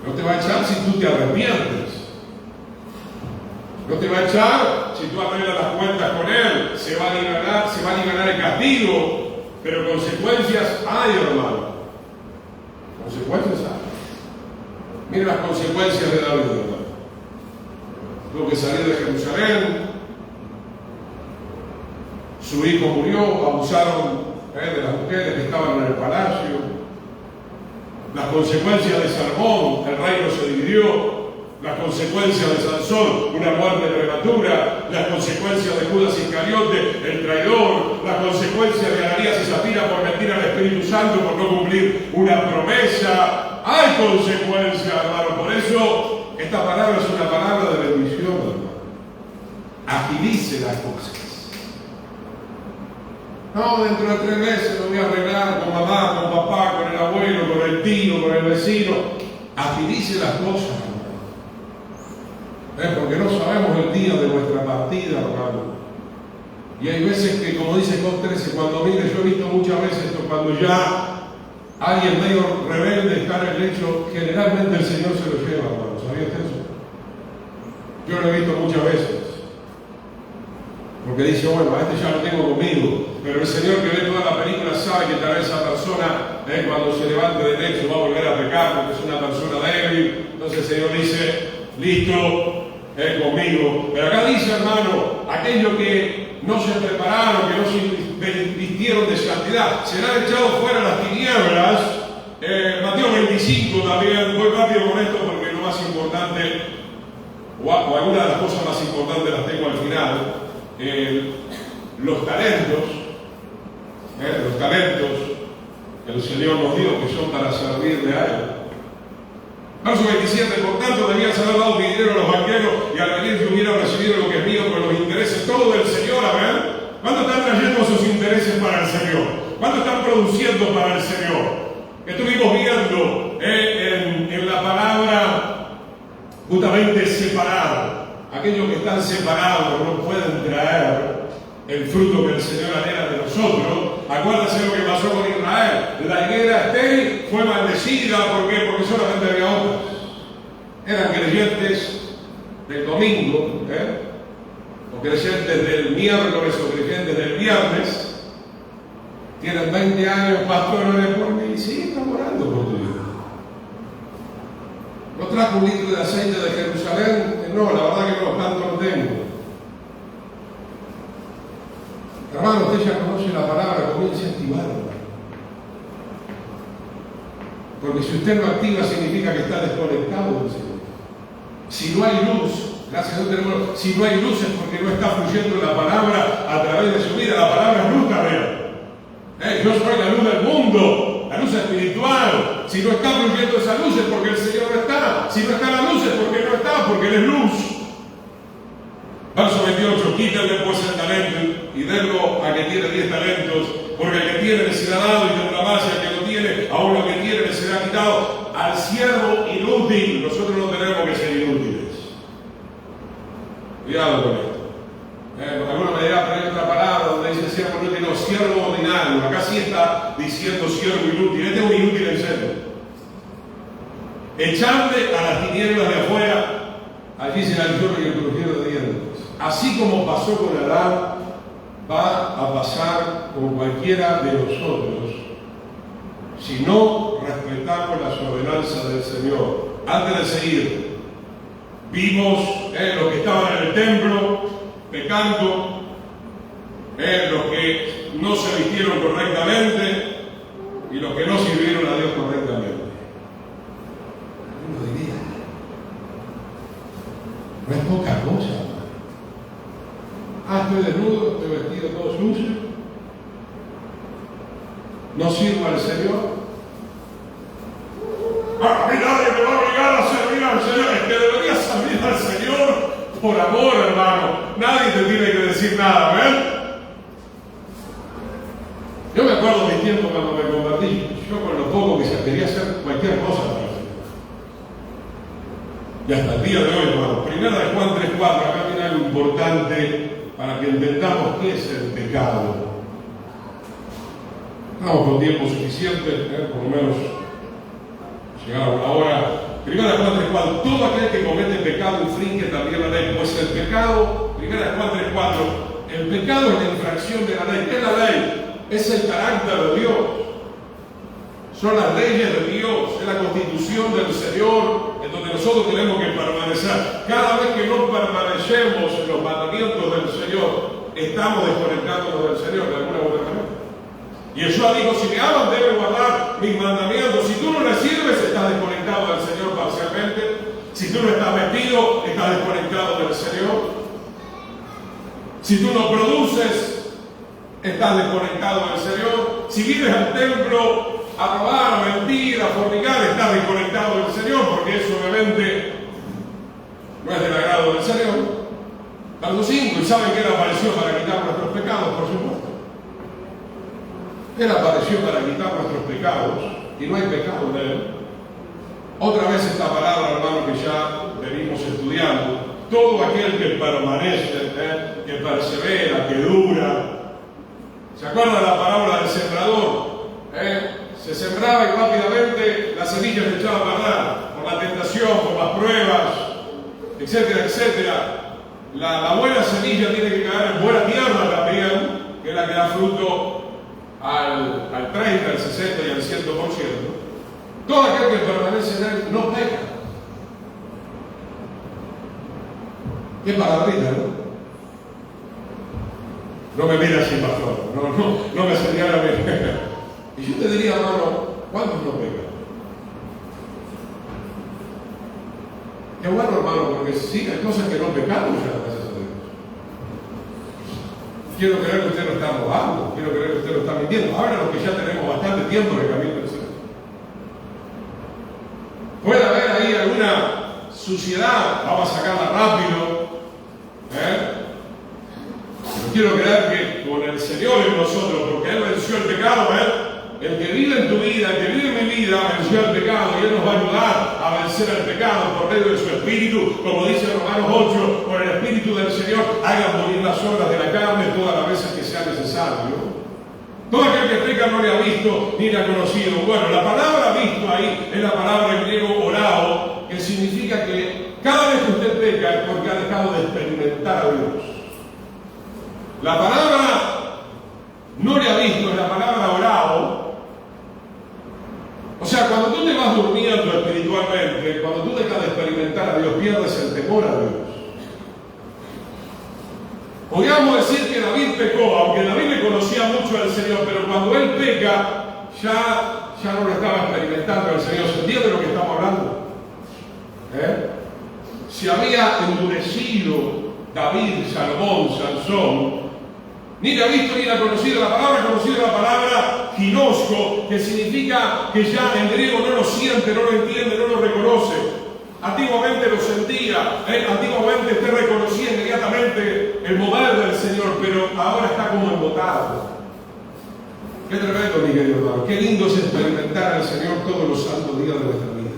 [SPEAKER 1] No te va a echar si tú te arrepientes. No te va a echar si tú arreglas las cuentas con Él. Se va a liberar el castigo, pero consecuencias hay, hermano. Consecuencias hay. Miren las consecuencias de David, hermano. Tuvo que salir de Jerusalén. Su hijo murió, abusaron de las mujeres que estaban en el palacio. Las consecuencias de Salmón, el reino se dividió. Las consecuencias de Sansón, una muerte prematura. Las consecuencias de Judas Iscariote, el traidor. Las consecuencias de Ananías y Zafira por mentir al Espíritu Santo, por no cumplir una promesa. Hay consecuencias, hermano. Por eso, esta palabra es una palabra de bendición, hermano. Agilice las cosas. No, dentro de 3 meses lo voy a arreglar con mamá, con papá, con el abuelo, con el tío, con el vecino. Agilice las cosas, hermano. Porque no sabemos el día de nuestra partida, hermano. Y hay veces que, como dice Job 13, cuando mire, yo he visto muchas veces esto, cuando ya alguien medio rebelde está en el lecho, generalmente el Señor se lo lleva, hermano. ¿Sabía usted eso? Yo lo he visto muchas veces. Porque dice: bueno, a este ya lo tengo conmigo. Pero el Señor, que ve toda la película, sabe que tal vez esa persona, cuando se levante del lecho, va a volver a pecar porque es una persona débil. Entonces el Señor dice: listo, conmigo. Pero acá dice, hermano, aquellos que no se prepararon, que no se vistieron de santidad, serán echados fuera a las tinieblas. Mateo 25 también. Voy rápido con esto porque lo más importante, o algunas de las cosas más importantes las tengo al final. Los talentos que el Señor nos dio, que son para servirle a Él. Verso 27: por tanto debías haber dado mi dinero a los banqueros, y al venir yo hubiera recibido lo que es mío con los intereses, todo del Señor. Amén. ¿Cuánto están trayendo sus intereses para el Señor? ¿Cuánto están produciendo para el Señor? Estuvimos viendo en la palabra justamente separado. Aquellos que están separados no pueden traer el fruto que el Señor anhela de nosotros. Acuérdense lo que pasó con Israel. La higuera estéril fue maldecida. ¿Por qué? Porque solamente había hojas. Eran creyentes del domingo, o creyentes del miércoles, o creyentes del viernes. Tienen 20 años, pastor, ore por mí, y sí, están orando por tu vida. ¿No trajo un litro de aceite de Jerusalén? No, la verdad que no, tanto no tengo. Hermano, usted ya conoce la palabra, comience a activarla. Porque si usted no activa, significa que está desconectado del Señor. Si no hay luz, gracias a Dios tenemos, si no hay luz es porque no está fluyendo la palabra a través de su vida. La palabra es luz también. Yo soy la luz del mundo, la luz espiritual. Si no está fluyendo esa luz es porque el Señor no está. Si no está la luz es porque no está, porque Él es luz. Verso 28: quítenle pues el talento y denlo a que tiene 10 talentos, porque el que tiene le será dado y tendrá más, y al que no tiene, aún lo que tiene le será quitado. Al siervo inútil, nosotros no tenemos que ser inútiles. Cuidado con esto. Alguno me dirá, pero hay otra palabra donde dice siervo inútil, no, siervo ordinario. Acá sí está diciendo siervo inútil. Este es un inútil en serio. Echadle a las tinieblas de afuera, allí será el lloro y el crujir de dientes. Así como pasó con Adán, va a pasar con cualquiera de nosotros si no respetamos las ordenanzas del Señor. Antes de seguir, vimos los que estaban en el templo pecando, los que no se vistieron correctamente y los que no sirvieron a Dios correctamente. Uno diría, no es poca cosa. Estoy desnudo, estoy vestido todo sucio, no sirvo al Señor. A mí nadie me va a obligar a servir al Señor. Es que deberías servir al Señor por amor, hermano. Nadie te tiene que decir nada, ¿ven? Yo me acuerdo de mi tiempo cuando me convertí. Yo con lo poco que se quería hacer cualquier cosa para el Señor. Y hasta el día de hoy, hermano. Primera de Juan 3:4. Acá viene algo importante para que entendamos qué es el pecado. Estamos con tiempo suficiente, por lo menos llegar a una hora. Primera de Juan 3:4. Todo aquel que comete pecado infringe también la ley. Pues el pecado, primera de Juan 3:4, el pecado es la infracción de la ley. ¿Qué es la ley? Es el carácter de Dios. Son las leyes de Dios, es la constitución del Señor en donde nosotros tenemos que permanecer. Cada vez que no permanecemos en los mandamientos del Señor, estamos desconectándonos del Señor de alguna u otra manera. Y Yeshua dijo, si me aman deben guardar mis mandamientos. Si tú no le sirves, estás desconectado del Señor parcialmente. Si tú no estás vestido, estás desconectado del Señor. Si tú no produces, estás desconectado del Señor. Si vienes al templo a robar, a mentir, a fornicar, estás desconectado del Señor, porque eso obviamente no es del agrado del Señor. Verso 5, y saben que Él apareció para quitar nuestros pecados, por supuesto. Él apareció para quitar nuestros pecados, y no hay pecado en Él. Otra vez esta palabra, hermano, que ya venimos estudiando. Todo aquel que permanece, que persevera, que dura. ¿Se acuerdan de la parábola del sembrador? Se sembraba y rápidamente las semillas se echaban a perder por la tentación, por las pruebas, etcétera, etcétera. La buena semilla tiene que caer en buena tierra también, que es la que da fruto al 30, al 60 y al 100%. Todo aquel que permanece en Él no peca. Qué palabrita, ¿no? No me mira así, pastor. No me señala a mí. Y yo te diría, hermano, ¿cuántos no pecan? Qué bueno, hermano, porque sí, hay cosas que no pecamos ya, gracias a Dios. Quiero creer que usted no está robando, quiero creer que usted no está mintiendo. Ahora los que ya tenemos bastante tiempo en el camino del Señor. Puede haber ahí alguna suciedad, vamos a sacarla rápido. Yo quiero creer que con el Señor en nosotros, porque Él venció el pecado, el que vive en tu vida, el que vive en mi vida, venció el pecado y Él nos va a ayudar a vencer el pecado por medio de su Espíritu, como dice Romanos 8, por el Espíritu del Señor, hagan morir las obras de la carne todas las veces que sea necesario. Todo aquel que peca no le ha visto ni le ha conocido. Bueno, la palabra visto ahí es la palabra en griego orao, que significa que cada vez que usted peca es porque ha dejado de experimentar a Dios. La palabra no le ha visto es la palabra orao. O sea, cuando tú te vas durmiendo espiritualmente, cuando tú dejas de experimentar a Dios, pierdes el temor a Dios. Podríamos decir que David pecó, aunque David le conocía mucho al Señor, pero cuando él peca, ya no lo estaba experimentando al Señor. ¿Se entiende de lo que estamos hablando? Se había endurecido David, Salomón, Sansón. Ni la ha visto ni la ha conocido. La palabra conocida es la palabra ginosco, que significa que ya en griego no lo siente, no lo entiende, no lo reconoce. Antiguamente lo sentía, antiguamente usted reconocía inmediatamente el mover del Señor, pero ahora está como embotado. Qué tremendo, mi querido hermano. Qué lindo es experimentar al Señor todos los santos días de nuestra vida.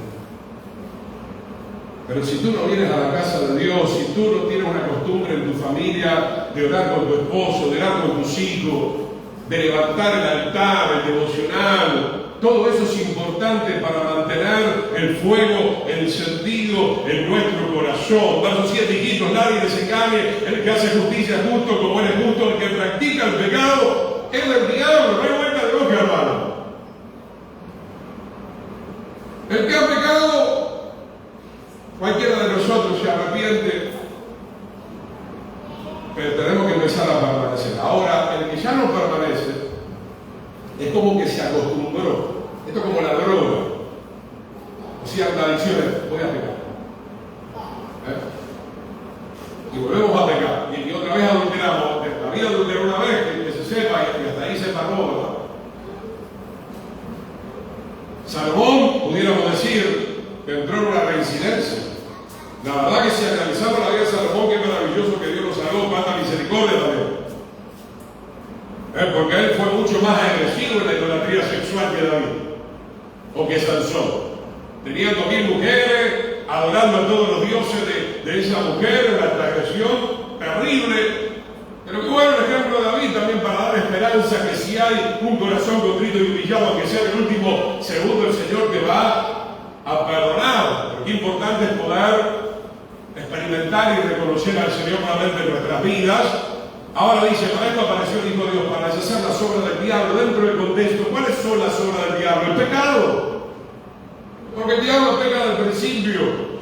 [SPEAKER 1] Pero si tú no vienes a la casa de Dios, si tú no tienes una costumbre en tu familia de orar con tu esposo, de orar con tus hijos, de levantar el altar, el devocional, todo eso es importante para mantener el fuego encendido en nuestro corazón. Verso 7, hijitos, nadie les engañe, el que hace justicia es justo como Él es justo, el que practica el pecado es del diablo, no hay vuelta de boca, hermano. El que ha pecado, cualquiera de nosotros se arrepiente, pero tenemos que empezar a permanecer. Ahora, el que ya no permanece es como que se acostumbró. Esto es como la droga. O sea, la adicción es, voy a pecar. Y volvemos a pecar. Y otra vez adulteramos. La vida adulteró una vez, que se sepa, y hasta ahí se pagó, ¿verdad? Salomón, pudiéramos decir, entró en una reincidencia. La verdad que si analizamos la vida de Salomón, qué maravilloso que Dios lo salvó, cuánta misericordia también. Porque él fue mucho más agresivo en la idolatría sexual que David, o que Sansón. Tenía 2000 mujeres, adorando a todos los dioses de esa mujer, la transgresión terrible. Pero qué bueno el ejemplo de David también para dar esperanza que si hay un corazón contrito y humillado, aunque sea en el último segundo, el Señor te va a perdonar. Pero qué importante es poder experimentar y reconocer al Señor nuevamente en nuestras vidas. Ahora dice, para esto apareció el Hijo de Dios, para deshacer las obras del diablo. Dentro del contexto, ¿cuáles son las obras del diablo? El pecado. Porque el diablo peca desde el principio.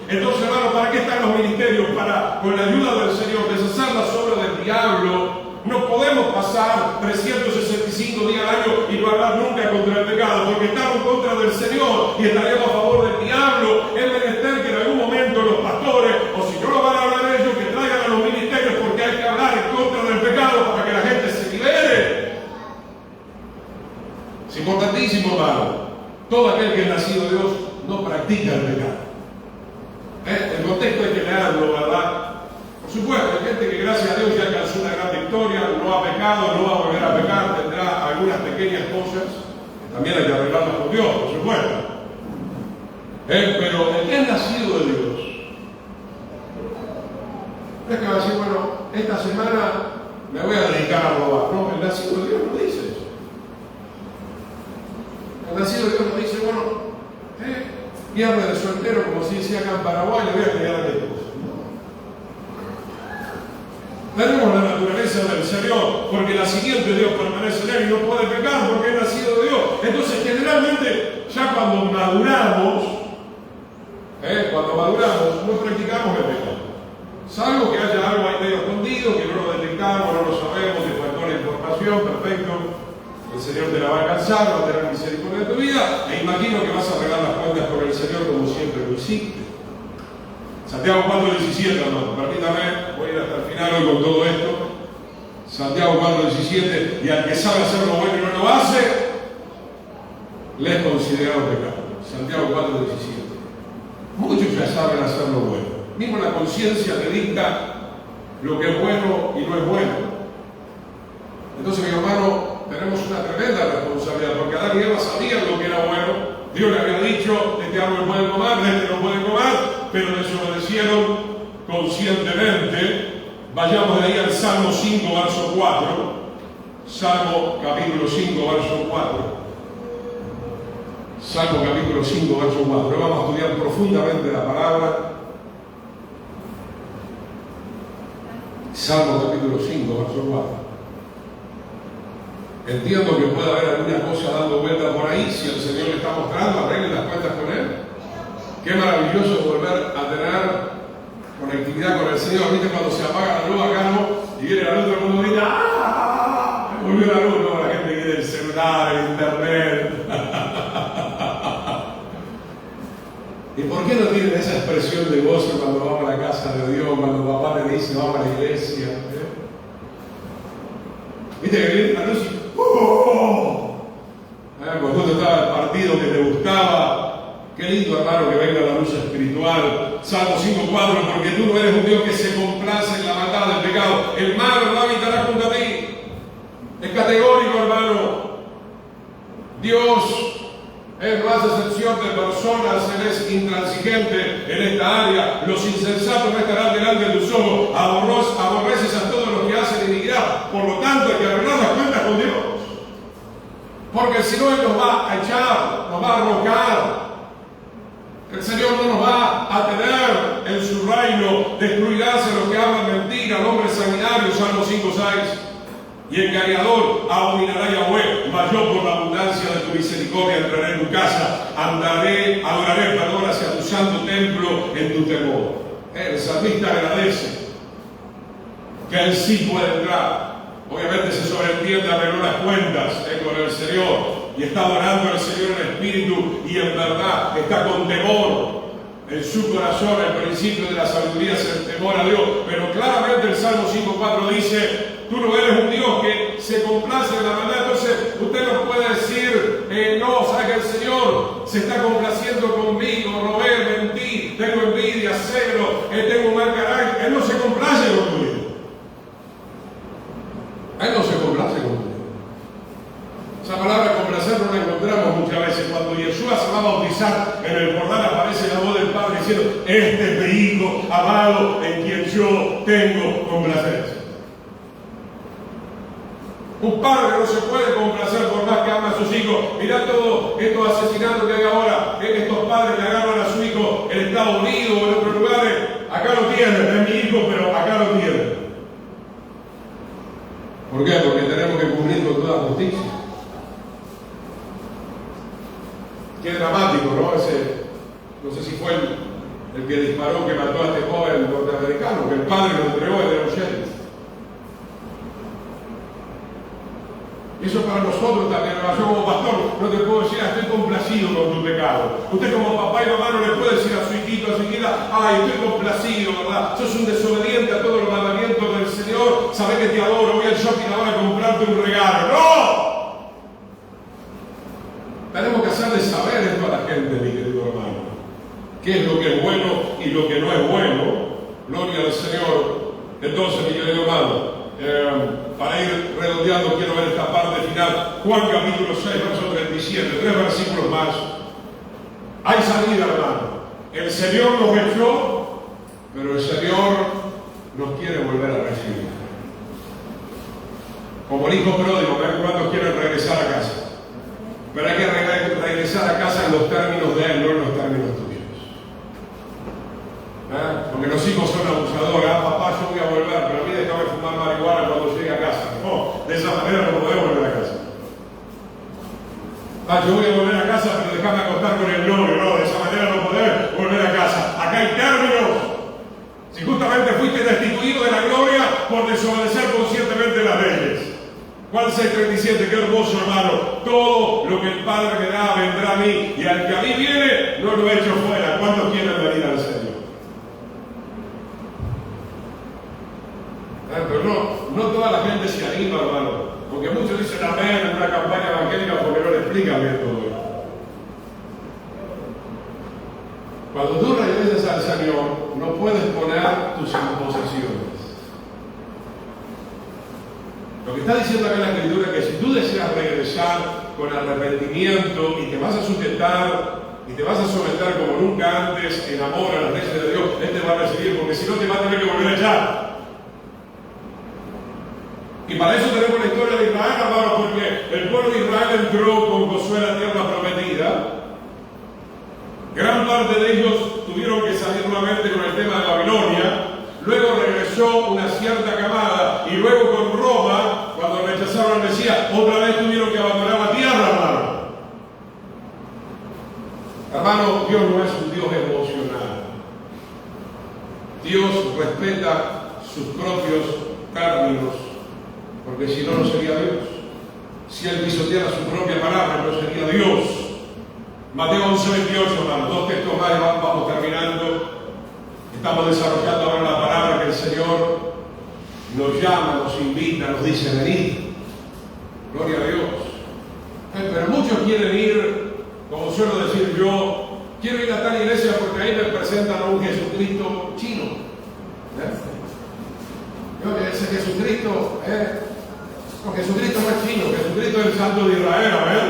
[SPEAKER 1] Entonces, hermano, ¿para qué están los ministerios? Para, con la ayuda del Señor, deshacer las obras del diablo. No podemos pasar 365 días al año y no hablar nunca contra el pecado, porque estamos en contra del Señor y estaríamos a favor del diablo. Es menester que en algún momento los pastores, o si no lo van a hablar ellos, que traigan a los ministerios, porque hay que hablar en contra del pecado para que la gente se libere. Es importantísimo, hermano. Todo aquel que es nacido de Dios no practica el pecado. El contexto hay que leerlo, ¿verdad? Por supuesto, hay gente que gracias a Dios ya alcanzó una gran victoria, no ha pecado, no va a volver a pecar, tendrá algunas pequeñas cosas que también hay que arreglarlas con Dios, por supuesto. Pero el que es nacido de Dios, no es que va a decir, bueno, esta semana me voy a dedicar a robar. No, el nacido de Dios no dice eso. El nacido de Dios no dice, bueno, viernes de soltero, como se decía acá en Paraguay, le voy a pegar a Dios. Tenemos la naturaleza del Señor, porque la siguiente Dios permanece en él y no puede pecar porque es nacido de Dios. Entonces, generalmente, ya cuando maduramos, no practicamos el pecado. Salvo que haya algo ahí medio escondido, que no lo detectamos, no lo sabemos, te faltó la información, perfecto. El Señor te la va a alcanzar, va a tener misericordia de tu vida, e imagino que vas a arreglar las cuentas con el Señor como siempre lo hiciste. Santiago 4:17, hermano, permítame, voy a ir hasta el final hoy con todo esto. Santiago 4:17, y al que sabe hacer lo bueno y no lo hace, le es considerado pecado. Santiago 4:17. Muchos ya saben hacer lo bueno. Mismo la conciencia te dicta lo que es bueno y no es bueno. Entonces, mi hermano, tenemos una tremenda responsabilidad, porque Adán y Eva sabían lo que era bueno. Dios le había dicho, este árbol pueden comer, este no pueden comer, pero desobedecieron conscientemente. Vayamos de ahí al Salmo 5, verso 4. Salmo capítulo 5, verso 4. Salmo capítulo 5, verso 4. Hoy vamos a estudiar profundamente la palabra. Salmo capítulo 5, verso 4. Entiendo que puede haber alguna cosa dando vuelta por ahí. Si el Señor le está mostrando, arreglen las cuentas con Él. Qué maravilloso volver a tener conectividad con el Señor. ¿Viste cuando se apaga la luz acá, no? Y viene la luz, todo el mundo grita, ¡ah! Volvió la luz, ¿no? La gente quiere el celular, el internet. ¿Y por qué no tienen esa expresión de gozo cuando vamos a la casa de Dios, cuando papá le dice, vamos a la iglesia? ¿Viste que viene la luz y cuando tú estaba el partido que te gustaba? Qué lindo, hermano, que venga la luz espiritual. Salmo 5:4, porque tú no eres un Dios que se complace en la maldad del pecado. El mal no habitará junto a ti. Es categórico, hermano. Dios no hace excepción de personas, Él es intransigente en esta área. Los insensatos no estarán delante de tus ojos. Aborreces a todos los que hacen iniquidad. Por lo tanto, hay que arreglar las cuentas con Dios. Porque si no, Él nos va a echar, nos va a arrojar. El Señor no nos va a tener en su reino. Destruirás a los que hablan mentira, al hombre sanguinario, Salmo 5:6. Y engañador abominará Yahweh, mas yo por la abundancia de tu misericordia entraré en tu casa, adoraré, hacia tu santo templo en tu temor. El salmista agradece. que Él sí puede entrar. Obviamente se sobreentiende, arregló las cuentas con el Señor y está adorando al Señor en espíritu y en verdad, está con temor en su corazón. El principio de la sabiduría es el temor a Dios, pero claramente el Salmo 5:4 dice: tú no eres un Dios que se complace en la maldad. Entonces usted no puede decir, no, sabe que el Señor se está complaciendo conmigo, robé, mentí, tengo envidia, celo, tengo un mal carácter. Él no se complace con tu vida. Él no se complace con tu vida. Esa palabra complacer no la encontramos muchas veces. Cuando Yeshua se va a bautizar, en el Jordán aparece la voz del Padre diciendo: este es mi Hijo amado en quien yo tengo complacencia. Un padre no se puede complacer por más que ama a sus hijos. Mirá todos estos asesinatos que hay ahora. Estos padres que agarran a su hijo en Estados Unidos o en otros lugares. Acá lo tienen, es mi hijo, pero acá lo tienen. ¿Por qué? Porque tenemos que cumplir con toda justicia. Qué dramático, ¿no? No sé si fue el que disparó, que mató a este joven norteamericano, que el padre lo entregó desde los sheriff. Y eso para nosotros también, yo como pastor no te puedo decir: estoy complacido con tu pecado. Usted como papá y mamá no le puede decir a su hijito, a su hijita: ay, estoy complacido, ¿verdad? Sos un desobediente a todos los mandamientos del Señor, sabés que te adoro, voy al shopping ahora a comprarte un regalo. ¡No! Tenemos que hacerle saber esto a la gente, mi querido hermano, qué es lo que es bueno y lo que no es bueno. Gloria al Señor. Entonces, mi querido hermano, para ir redondeando, quiero ver esta parte final. Juan capítulo 6, verso 37, 3 versículos más. Hay salida, hermano. El Señor nos echó, pero el Señor nos quiere volver a recibir. Como el hijo pródigo, ver cuántos quieren regresar a casa. Pero hay que regresar a casa en los términos de Él, no en los términos tuyos. Porque los hijos son abusadores. Papá, yo voy a volver, pero a mí déjame fumar marihuana cuando llegue a casa. No, de esa manera no podemos volver a casa. Yo voy a volver a casa, pero déjame acostar con el novio. No, de esa manera no podemos volver a casa. Acá hay términos. Si justamente fuiste destituido de la gloria por desobedecer conscientemente las leyes. Juan 6:37, qué hermoso, hermano. Todo lo que el Padre me da vendrá a mí, y al que a mí viene no lo echo fuera. ¿Cuántos quieren venir al Señor? Pero no toda la gente se anima, hermano, porque muchos dicen amén en una campaña evangélica porque no le explican bien todo esto. Cuando tú regresas al Señor, no puedes poner tus imposiciones. Lo que está diciendo acá en la Escritura es que si tú deseas regresar con arrepentimiento y te vas a sujetar y te vas a someter como nunca antes en amor a las leyes de Dios, Él te va a recibir, porque si no te va a tener que volver a echar. Y para eso tenemos la historia de Israel, hermanos, porque el pueblo de Israel entró con Josué a la tierra prometida. Gran parte de ellos tuvieron que salir nuevamente con el tema de Babilonia. Luego regresó una cierta camada, y luego con Roma, cuando rechazaron al Mesías, otra vez tuvieron que abandonar la tierra, hermano. Hermano, Dios no es un Dios emocional. Dios respeta sus propios términos, porque si no, no sería Dios. Si Él pisoteara su propia palabra, no sería Dios. Mateo 11:28, hermano, dos textos más y vamos terminando. Estamos desarrollando ahora la palabra que el Señor nos llama, nos invita, nos dice: venid. Gloria a Dios. Pero muchos quieren ir, como suelo decir yo, quiero ir a tal iglesia porque ahí me presentan a un Jesucristo chino. Ese Jesucristo, no, Jesucristo no es chino, Jesucristo es el Santo de Israel, amén.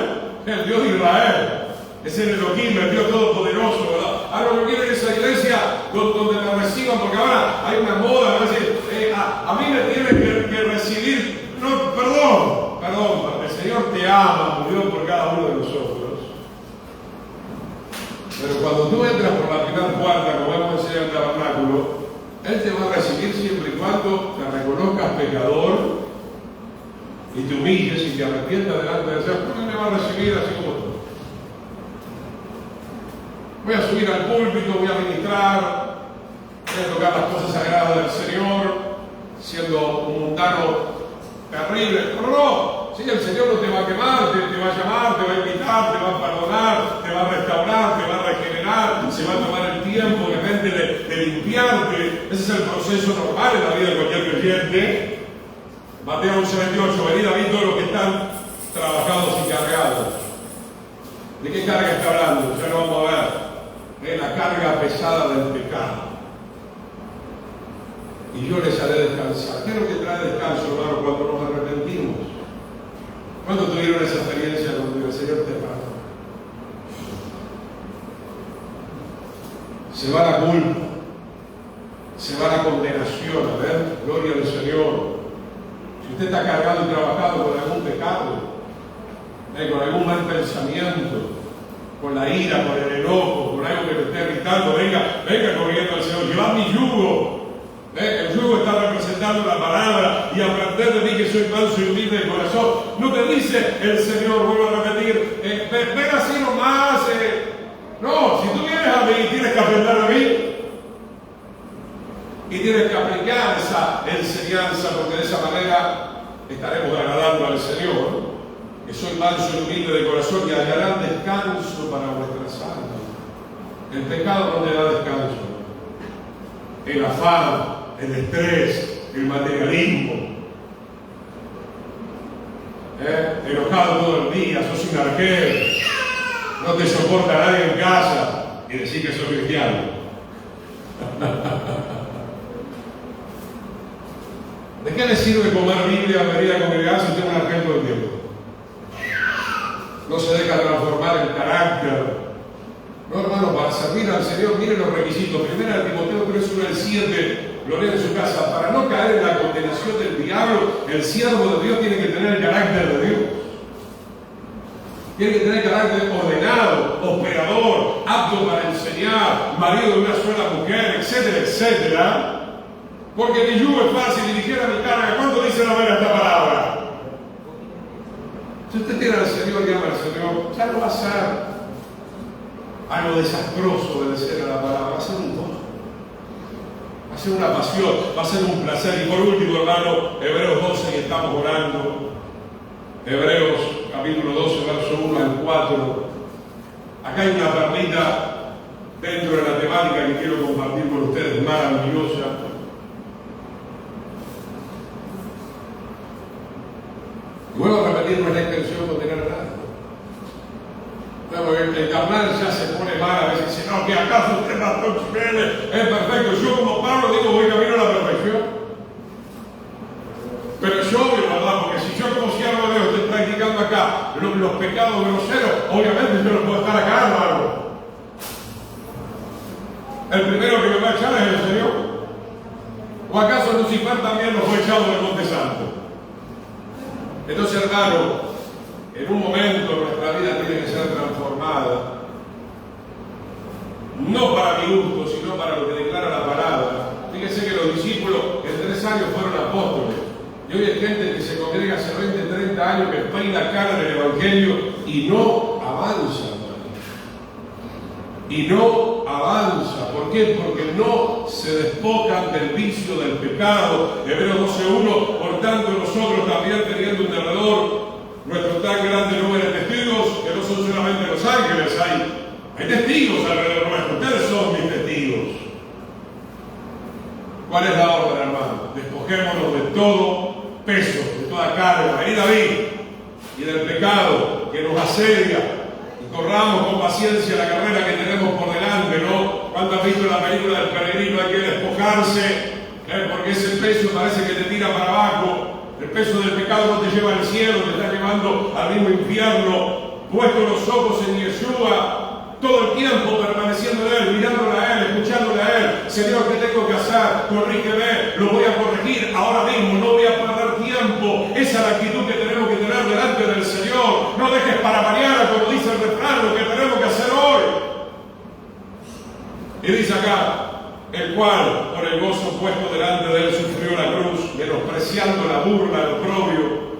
[SPEAKER 1] El Dios de Israel. Es el Elohim, el Dios Todopoderoso, ¿verdad? Ahora no quiero ir a esa iglesia donde me reciban, porque ahora hay una moda, ¿no? A mí me tienen que recibir. No, perdón, el Señor te ama, murió por cada uno de nosotros. Pero cuando tú entras por la primera puerta, como vemos en el tabernáculo, Él te va a recibir siempre y cuando te reconozcas pecador y te humilles y te arrepientas delante del Señor. Él me va a recibir así como tú. Voy a subir al púlpito, voy a ministrar, voy a tocar las cosas sagradas del Señor. Si el siendo un mundano terrible. Pero no, sí, el Señor no te va a quemar, te va a llamar, te va a invitar, te va a perdonar, te va a restaurar, te va a regenerar, se va a tomar el tiempo de repente de limpiarte. Ese es el proceso normal en la vida de cualquier creyente. Mateo 11:28, venid a mí todos los que están trabajados y cargados. ¿De qué carga está hablando? Ya lo vamos a ver. Es la carga pesada del pecado. Y yo les haré descansar. ¿Qué es lo que trae descanso, hermano, cuando nos arrepentimos? ¿Cuándo tuvieron esa experiencia donde el Señor te perdona? Se va la culpa, se va la condenación. A ver, gloria al Señor. Si usted está cargado y trabajado con algún pecado, con algún mal pensamiento, con la ira, con el enojo, con algo que te esté irritando, venga corriendo al Señor, llevad mi yugo. El yugo está representando la palabra, y aprender de mí que soy manso y humilde de corazón. No te dice el Señor, vuelvo a repetir, ven así nomás. No, si tú vienes a mí, tienes que aprender de mí. Y tienes que aplicar esa enseñanza, porque de esa manera estaremos agradando al Señor, que soy manso y humilde de corazón, y hallarán descanso para vuestras almas. El pecado no te da descanso. El afán, el estrés, el materialismo, enojado todo el día, sos un arquero, no te soporta nadie en casa y decís que sos cristiano. ¿De qué le sirve comer Biblia, venir a congregarse y usted es un arquero todo el tiempo? No se deja transformar el carácter. No, hermano, para servir al Señor, miren los requisitos. Primera de Timoteo 3:1-7, lo leen en su casa. Para no caer en la condenación del diablo, el siervo de Dios tiene que tener el carácter de Dios. Tiene que tener carácter ordenado, operador, apto para enseñar, marido de una sola mujer, etcétera, etcétera. Porque mi yugo es fácil y ligera mi carga. ¿Cuánto dice la vera esta palabra? Si usted tiene al Señor y ama al Señor, ya no va a ser algo desastroso obedecer a la palabra, va a ser un gozo, va a ser una pasión, va a ser un placer. Y por último, hermano, Hebreos 12, y estamos orando. Hebreos capítulo 12, verso 1-4. Acá hay una perlita dentro de la temática que quiero compartir con ustedes, maravillosa. Y vuelvo a repetir, no es la intención condenar a nadie. El carnal ya se pone mal, a veces dice, no, que acaso usted, pastor Jiménez, es perfecto. Yo como Pablo digo, voy camino a la perfección. Pero es obvio, ¿verdad? Porque si yo como siervo de Dios estoy practicando acá los pecados groseros, obviamente yo no puedo estar acá, hermano. El primero que me va a echar es el Señor. ¿O acaso Lucifer también nos fue echado del Monte Santo? Entonces, hermano, en un momento nuestra vida tiene que ser transformada, no para mi gusto, sino para lo que declara la palabra. Fíjense que los discípulos en 3 años fueron apóstoles, y hoy hay gente que se congrega hace 20, 30 años, que peina cara del Evangelio y no avanza. Y no avanza. ¿Por qué? Porque no se despojan del vicio del pecado. Hebreos 12:1, por tanto nosotros también, teniendo un derredor nuestro tan grande número de testigos, que no son solamente los ángeles, hay testigos alrededor nuestro. Ustedes son mis testigos. ¿Cuál es la orden, hermano? Despojémonos de todo peso, de toda carga, venid a mí, y del pecado que nos asedia, y corramos con paciencia la carrera que tenemos por delante, ¿no? ¿Cuánto has visto la película del peregrino? Hay que despojarse, porque ese peso parece que te tira para abajo. El peso del pecado no te lleva al cielo, te está llevando al mismo infierno. Puesto los ojos en Yeshua, todo el tiempo permaneciendo en Él, mirándole a Él, escuchándole a Él. Señor, ¿qué tengo que hacer? Corrígeme, lo voy a corregir ahora mismo, no voy a perder tiempo. Esa es la actitud que tenemos que tener delante del Señor. No dejes para mañana, como dice el refrán, lo que tenemos que hacer hoy. Y dice acá, el cual, por el gozo puesto delante de Él, sufrió la cruz, menospreciando la burla, el oprobio,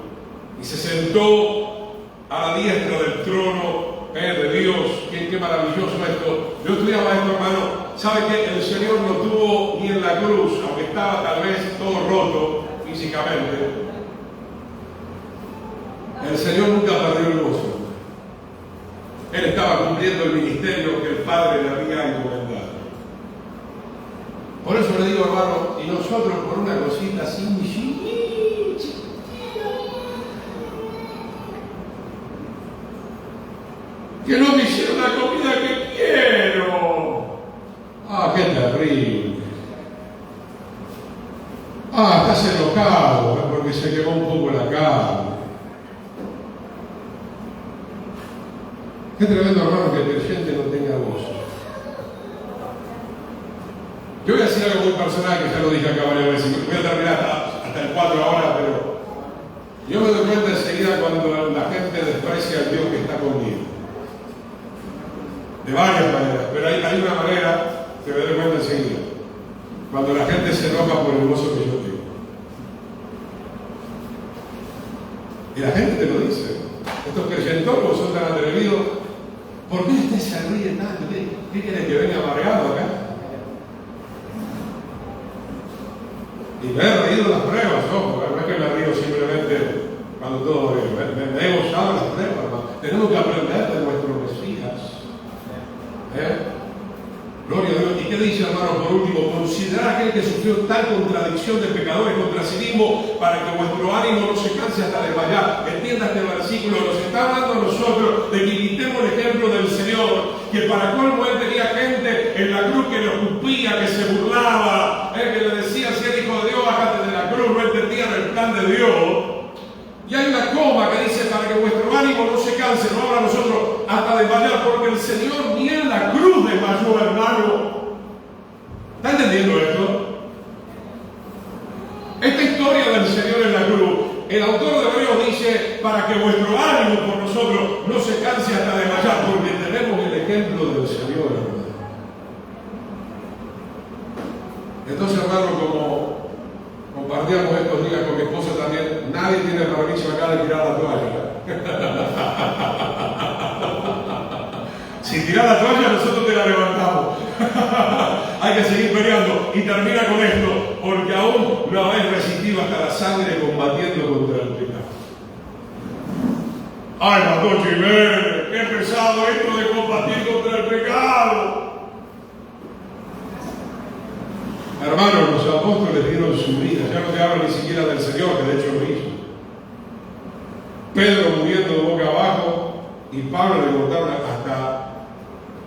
[SPEAKER 1] y se sentó a la diestra del trono de Dios. Qué maravilloso esto. Yo estudiaba esto, hermano. ¿Sabe qué? El Señor no tuvo ni en la cruz, aunque estaba tal vez todo roto, físicamente, el Señor nunca perdió el gozo. Él estaba cumpliendo el ministerio que el Padre le había encomendado. Por eso le digo, hermano, y nosotros por una cosita así, chiquitita, que no me hicieron la comida que quiero. Ah, qué terrible. Ah, estás enojado, porque se quemó un poco la carne. Qué tremendo, hermano, que el creyente no tenga gozo. Yo voy a decir algo muy personal, que ya lo dije acá varias veces. Voy a terminar hasta el 4 ahora, pero yo me doy cuenta enseguida cuando la gente desprecia al Dios que está conmigo. De varias maneras, pero hay una manera que me doy cuenta enseguida. Cuando la gente se enoja por el gozo que yo tengo. Y la gente te lo dice. Estos creyentólogos son tan atrevidos. ¿Por qué usted se ríe tanto? ¿Qué quiere que venga amargado acá? Y me he reído las pruebas, ¿no? No es que me río simplemente cuando todo río. Me he gozado las pruebas, hermano. Tenemos que aprender de nuestro Mesías. Gloria a Dios. ¿Y qué dice, hermano, por último? Considerar aquel que sufrió tal contradicción de pecadores contra sí mismo para que vuestro ánimo no se canse hasta desmayar. Entienda este versículo, nos está hablando a nosotros de que imitemos el ejemplo del Señor, que para colmo él tenía gente en la cruz que lo escupía, que se burlaba, que le decía, si eres hijo de Dios, bájate de la cruz, no entendían el plan de Dios. Y hay una coma que dice, para que vuestro ánimo no se canse, no habla a nosotros hasta desmayar, porque el Señor ni en la cruz desmayó, hermano. ¿Está entendiendo esto? Esta historia del Señor en la cruz, el autor de Hebreos dice, para que vuestro ánimo por nosotros no se canse hasta desmayar, porque tenemos el ejemplo del Señor, hermano. Entonces, hermano, como compartíamos estos días con mi esposa también, nadie tiene permiso acá de tirar la toalla. Si tirar la toalla, nosotros te la levantamos. Hay que seguir peleando. Y termina con esto, porque aún no habéis resistido hasta la sangre combatiendo contra el pecado. Ay, Pastor Jiménez, qué pesado esto de combatir contra el pecado. Hermanos, los apóstoles dieron su vida. Ya no te hablo ni siquiera del Señor, que de hecho lo hizo. Pedro muriendo de boca abajo y Pablo le contaron hasta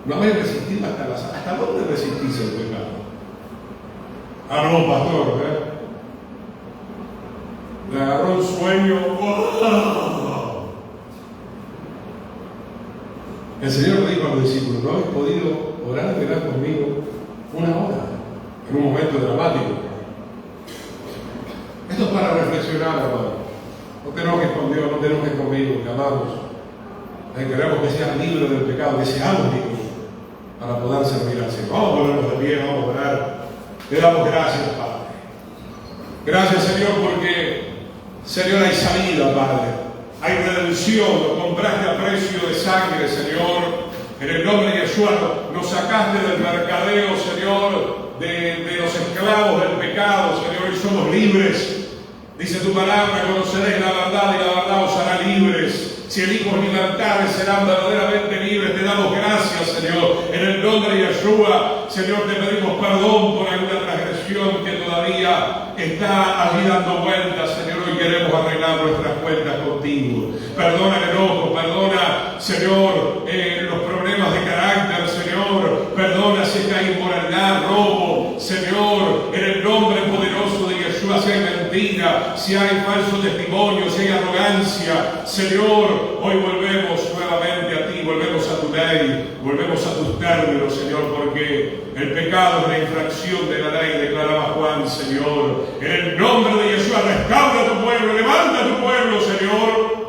[SPEAKER 1] no haber resistido hasta dónde resistís el pecado. Ah, no, pastor, le agarró un sueño. ¡Wow! El Señor le dijo a los discípulos, no habéis podido orar y velar conmigo una hora. En un momento dramático. Esto es para reflexionar, hermano. No te enojes con Dios, no te enojes conmigo, que amamos. Queremos que seas libre del pecado, que seamos libres para poder servir al Señor. Vamos a ponernos de pie, vamos a orar. Te damos gracias, Padre. Gracias, Señor, porque, Señor, hay salida, Padre. Hay redención, lo compraste a precio de sangre, Señor. En el nombre de Yeshua nos sacaste del mercadeo, Señor, de los esclavos del pecado, Señor, y somos libres. Dice tu palabra, conoceréis la verdad y la verdad os hará libres. Si eligos libertades serán verdaderamente libres. Te damos gracias, Señor. En el nombre de Yeshua, Señor, te pedimos perdón por alguna transgresión que todavía está allí dando vueltas, Señor. Hoy queremos arreglar nuestras cuentas contigo. Perdona el enojo, perdona, Señor, los problemas de carácter, Señor. Perdona si hay inmoralidad, robo, Señor, en el nombre poderoso de Yeshua, si hay mentira, si hay falso testimonio, si hay arrogancia, Señor, hoy volvemos nuevamente a ti, volvemos a tu ley, volvemos a tus términos, Señor, porque el pecado es la infracción de la ley, declaraba Juan, Señor. En el nombre de Yeshua, restaura tu pueblo, levanta tu pueblo, Señor,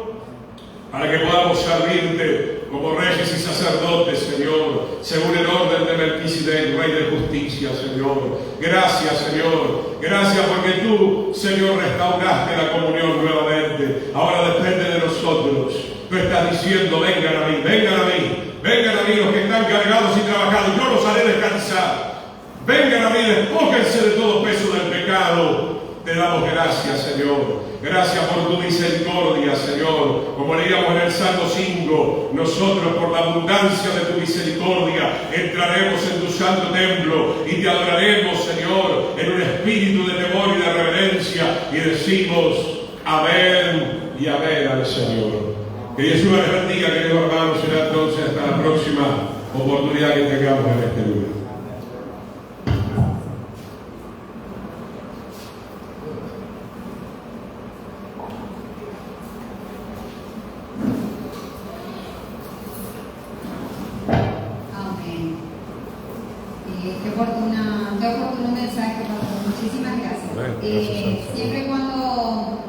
[SPEAKER 1] para que podamos servirte como reyes y sacerdotes, Señor, según el orden de Melquisedec, Rey de justicia, Señor. Gracias, Señor. Gracias porque tú, Señor, restauraste la comunión nuevamente. Ahora depende de nosotros. Tú estás diciendo, vengan a mí, vengan a mí. Vengan a mí los que están cargados y trabajados. Yo los haré descansar. Vengan a mí, despójense de todo peso del pecado te damos gracias, Señor. Gracias por tu misericordia, Señor. Como leíamos en el Salmo 5, nosotros por la abundancia de tu misericordia entraremos en tu santo templo y te adoraremos, Señor, en un espíritu de temor y de reverencia, y decimos amén y amén al Señor. Que Jesús les bendiga, queridos hermanos. Será entonces hasta la próxima oportunidad que tengamos en este lugar.
[SPEAKER 2] Qué oportuno mensaje, pastor. Muchísimas gracias. Siempre cuando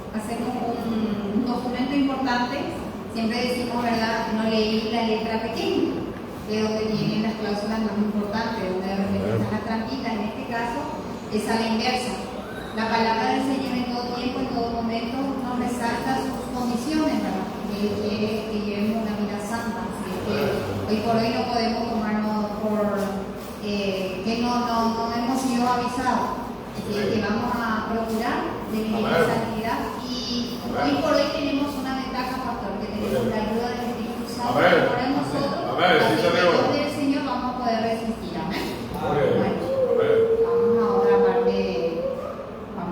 [SPEAKER 2] hacemos un documento importante, siempre decimos, ¿verdad? No leí la letra pequeña, de donde vienen las cláusulas más importantes, donde de repente están las trampitas. En este caso, es a la inversa. La palabra del Señor en todo tiempo, en todo momento, nos resalta sus condiciones, ¿verdad? Que llevemos una vida santa. Así que hoy por hoy no podemos tomarnos por que no hemos sido avisados. Así que vamos a procurar de vivir en santidad. Y hoy por hoy tenemos una ventaja, pastor, que tenemos la ayuda del Espíritu Santo por nosotros.